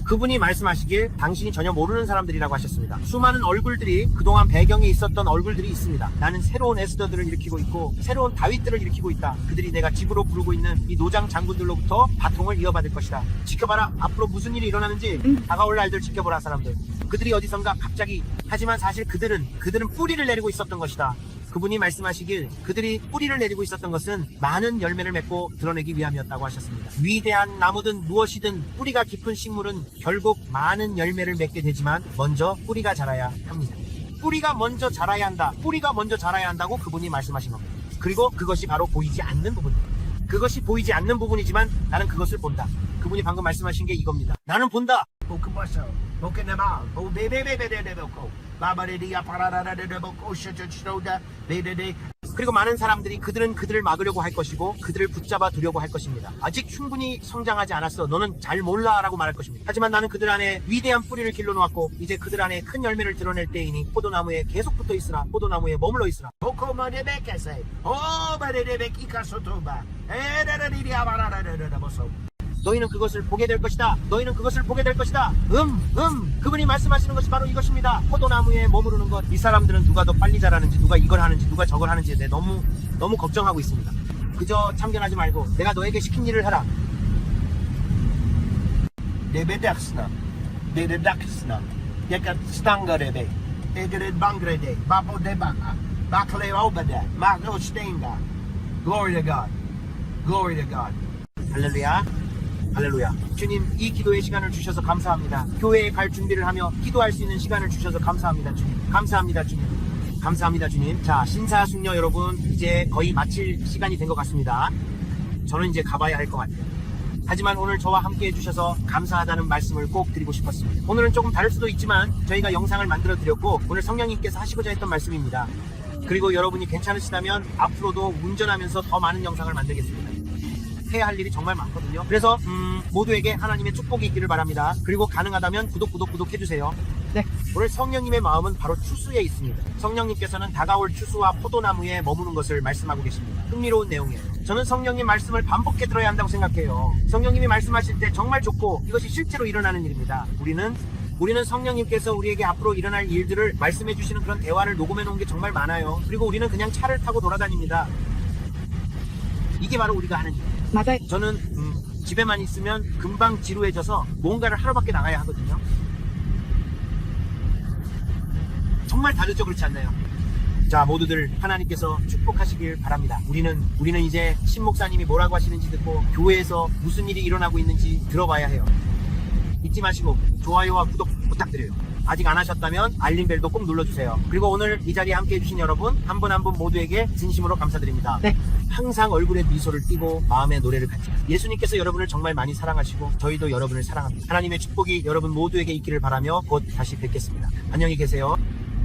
그분이 말씀하시길 당신이 전혀 모르는 사람들이라고 하셨습니다. 수많은 얼굴들이 그동안 배경에 있었던 얼굴들이 있습니다. 나는 새로운 에스더들을 일으키고 있고 새로운 다윗들을 일으키고 있다. 그들이 내가 집으로 부르고 있는 이 노장 장군들로부터 바통을 이어받을 것이다. 지켜봐라. 앞으로 무슨 일이 일어나는지 다가올 날들 지켜보라 사람들. 그들이 어디선가 갑자기 하지만 사실 그들은 뿌리를 내리고 있었던 것이다. 그분이 말씀하시길 그들이 뿌리를 내리고 있었던 것은 많은 열매를 맺고 드러내기 위함이었다고 하셨습니다. 위대한 나무든 무엇이든 뿌리가 깊은 식물은 결국 많은 열매를 맺게 되지만 먼저 뿌리가 자라야 합니다. 뿌리가 먼저 자라야 한다. 뿌리가 먼저 자라야 한다고 그분이 말씀하신 겁니다. 그리고 그것이 바로 보이지 않는 부분입니다. 그것이 보이지 않는 부분이지만 나는 그것을 본다. 그분이 방금 말씀하신 게 이겁니다. 나는 본다. Bokubaso, Bokanama, Boko, Babadia pararada Boko, Shota, Bede. 그리고 많은 사람들이 그들은 그들을 막으려고 할 것이고 그들을 붙잡아 두려고 할 것입니다. 아직 충분히 성장하지 않았어. 너는 잘 몰라 라고 말할 것입니다. 하지만 나는 그들 안에 위대한 뿌리를 길러놓았고 이제 그들 안에 큰 열매를 드러낼 때이니 포도나무에 계속 붙어 있으라. 포도나무에 머물러 있으라. Boko Madebekase, Oh, Badebekika Sotoba, Eredia pararada Boso. 너희는 그것을 보게 될 것이다. 너희는 그것을 보게 될 것이다. 그분이 말씀하시는 것이 바로 이것입니다. 포도나무에 머무르는 것. 이 사람들은 누가 더 빨리 자라는지 누가 이걸 하는지 누가 저걸 하는지에 대해 너무 걱정하고 있습니다. 그저 참견하지 말고 내가 너에게 시킨 일을 하라. Debedaksna, Dekat Stangarebe, Egred Bangrede, Babo Debaka, Bakle Obada, Marco Stenga. Glory to God. Glory to God. 할렐루야. 할렐루야. 주님, 이 기도의 시간을 주셔서 감사합니다. 교회에 갈 준비를 하며 기도할 수 있는 시간을 주셔서 감사합니다, 주님. 감사합니다, 주님. 감사합니다, 주님. 자, 신사숙녀 여러분, 이제 거의 마칠 시간이 된 것 같습니다. 저는 이제 가봐야 할 것 같아요. 하지만 오늘 저와 함께 해주셔서 감사하다는 말씀을 꼭 드리고 싶었습니다. 오늘은 조금 다를 수도 있지만 저희가 영상을 만들어 드렸고 오늘 성령님께서 하시고자 했던 말씀입니다. 그리고 여러분이 괜찮으시다면 앞으로도 운전하면서 더 많은 영상을 만들겠습니다. 해야 할 일이 정말 많거든요. 그래서 모두에게 하나님의 축복이 있기를 바랍니다. 그리고 가능하다면 구독 해주세요. 네. 오늘 성령님의 마음은 바로 추수에 있습니다. 성령님께서는 다가올 추수와 포도나무에 머무는 것을 말씀하고 계십니다. 흥미로운 내용이에요. 저는 성령님 말씀을 반복해 들어야 한다고 생각해요. 성령님이 말씀하실 때 정말 좋고 이것이 실제로 일어나는 일입니다. 우리는 성령님께서 우리에게 앞으로 일어날 일들을 말씀해 주시는 그런 대화를 녹음해 놓은 게 정말 많아요. 그리고 우리는 그냥 차를 타고 돌아다닙니다. 이게 바로 우리가 하는 일이에요. 맞아요. 저는 집에만 있으면 금방 지루해져서 뭔가를 하러 밖에 나가야 하거든요. 정말 다르죠, 그렇지 않나요? 자, 모두들 하나님께서 축복하시길 바랍니다. 우리는 이제 신목사님이 뭐라고 하시는지 듣고 교회에서 무슨 일이 일어나고 있는지 들어봐야 해요. 잊지 마시고 좋아요와 구독 부탁드려요. 아직 안 하셨다면 알림벨도 꼭 눌러주세요. 그리고 오늘 이 자리에 함께 해주신 여러분 한 분 한 분 모두에게 진심으로 감사드립니다. 네. 항상 얼굴에 미소를 띠고 마음의 노래를 갖지 마세요. 예수님께서 여러분을 정말 많이 사랑하시고 저희도 여러분을 사랑합니다. 하나님의 축복이 여러분 모두에게 있기를 바라며 곧 다시 뵙겠습니다. 안녕히 계세요.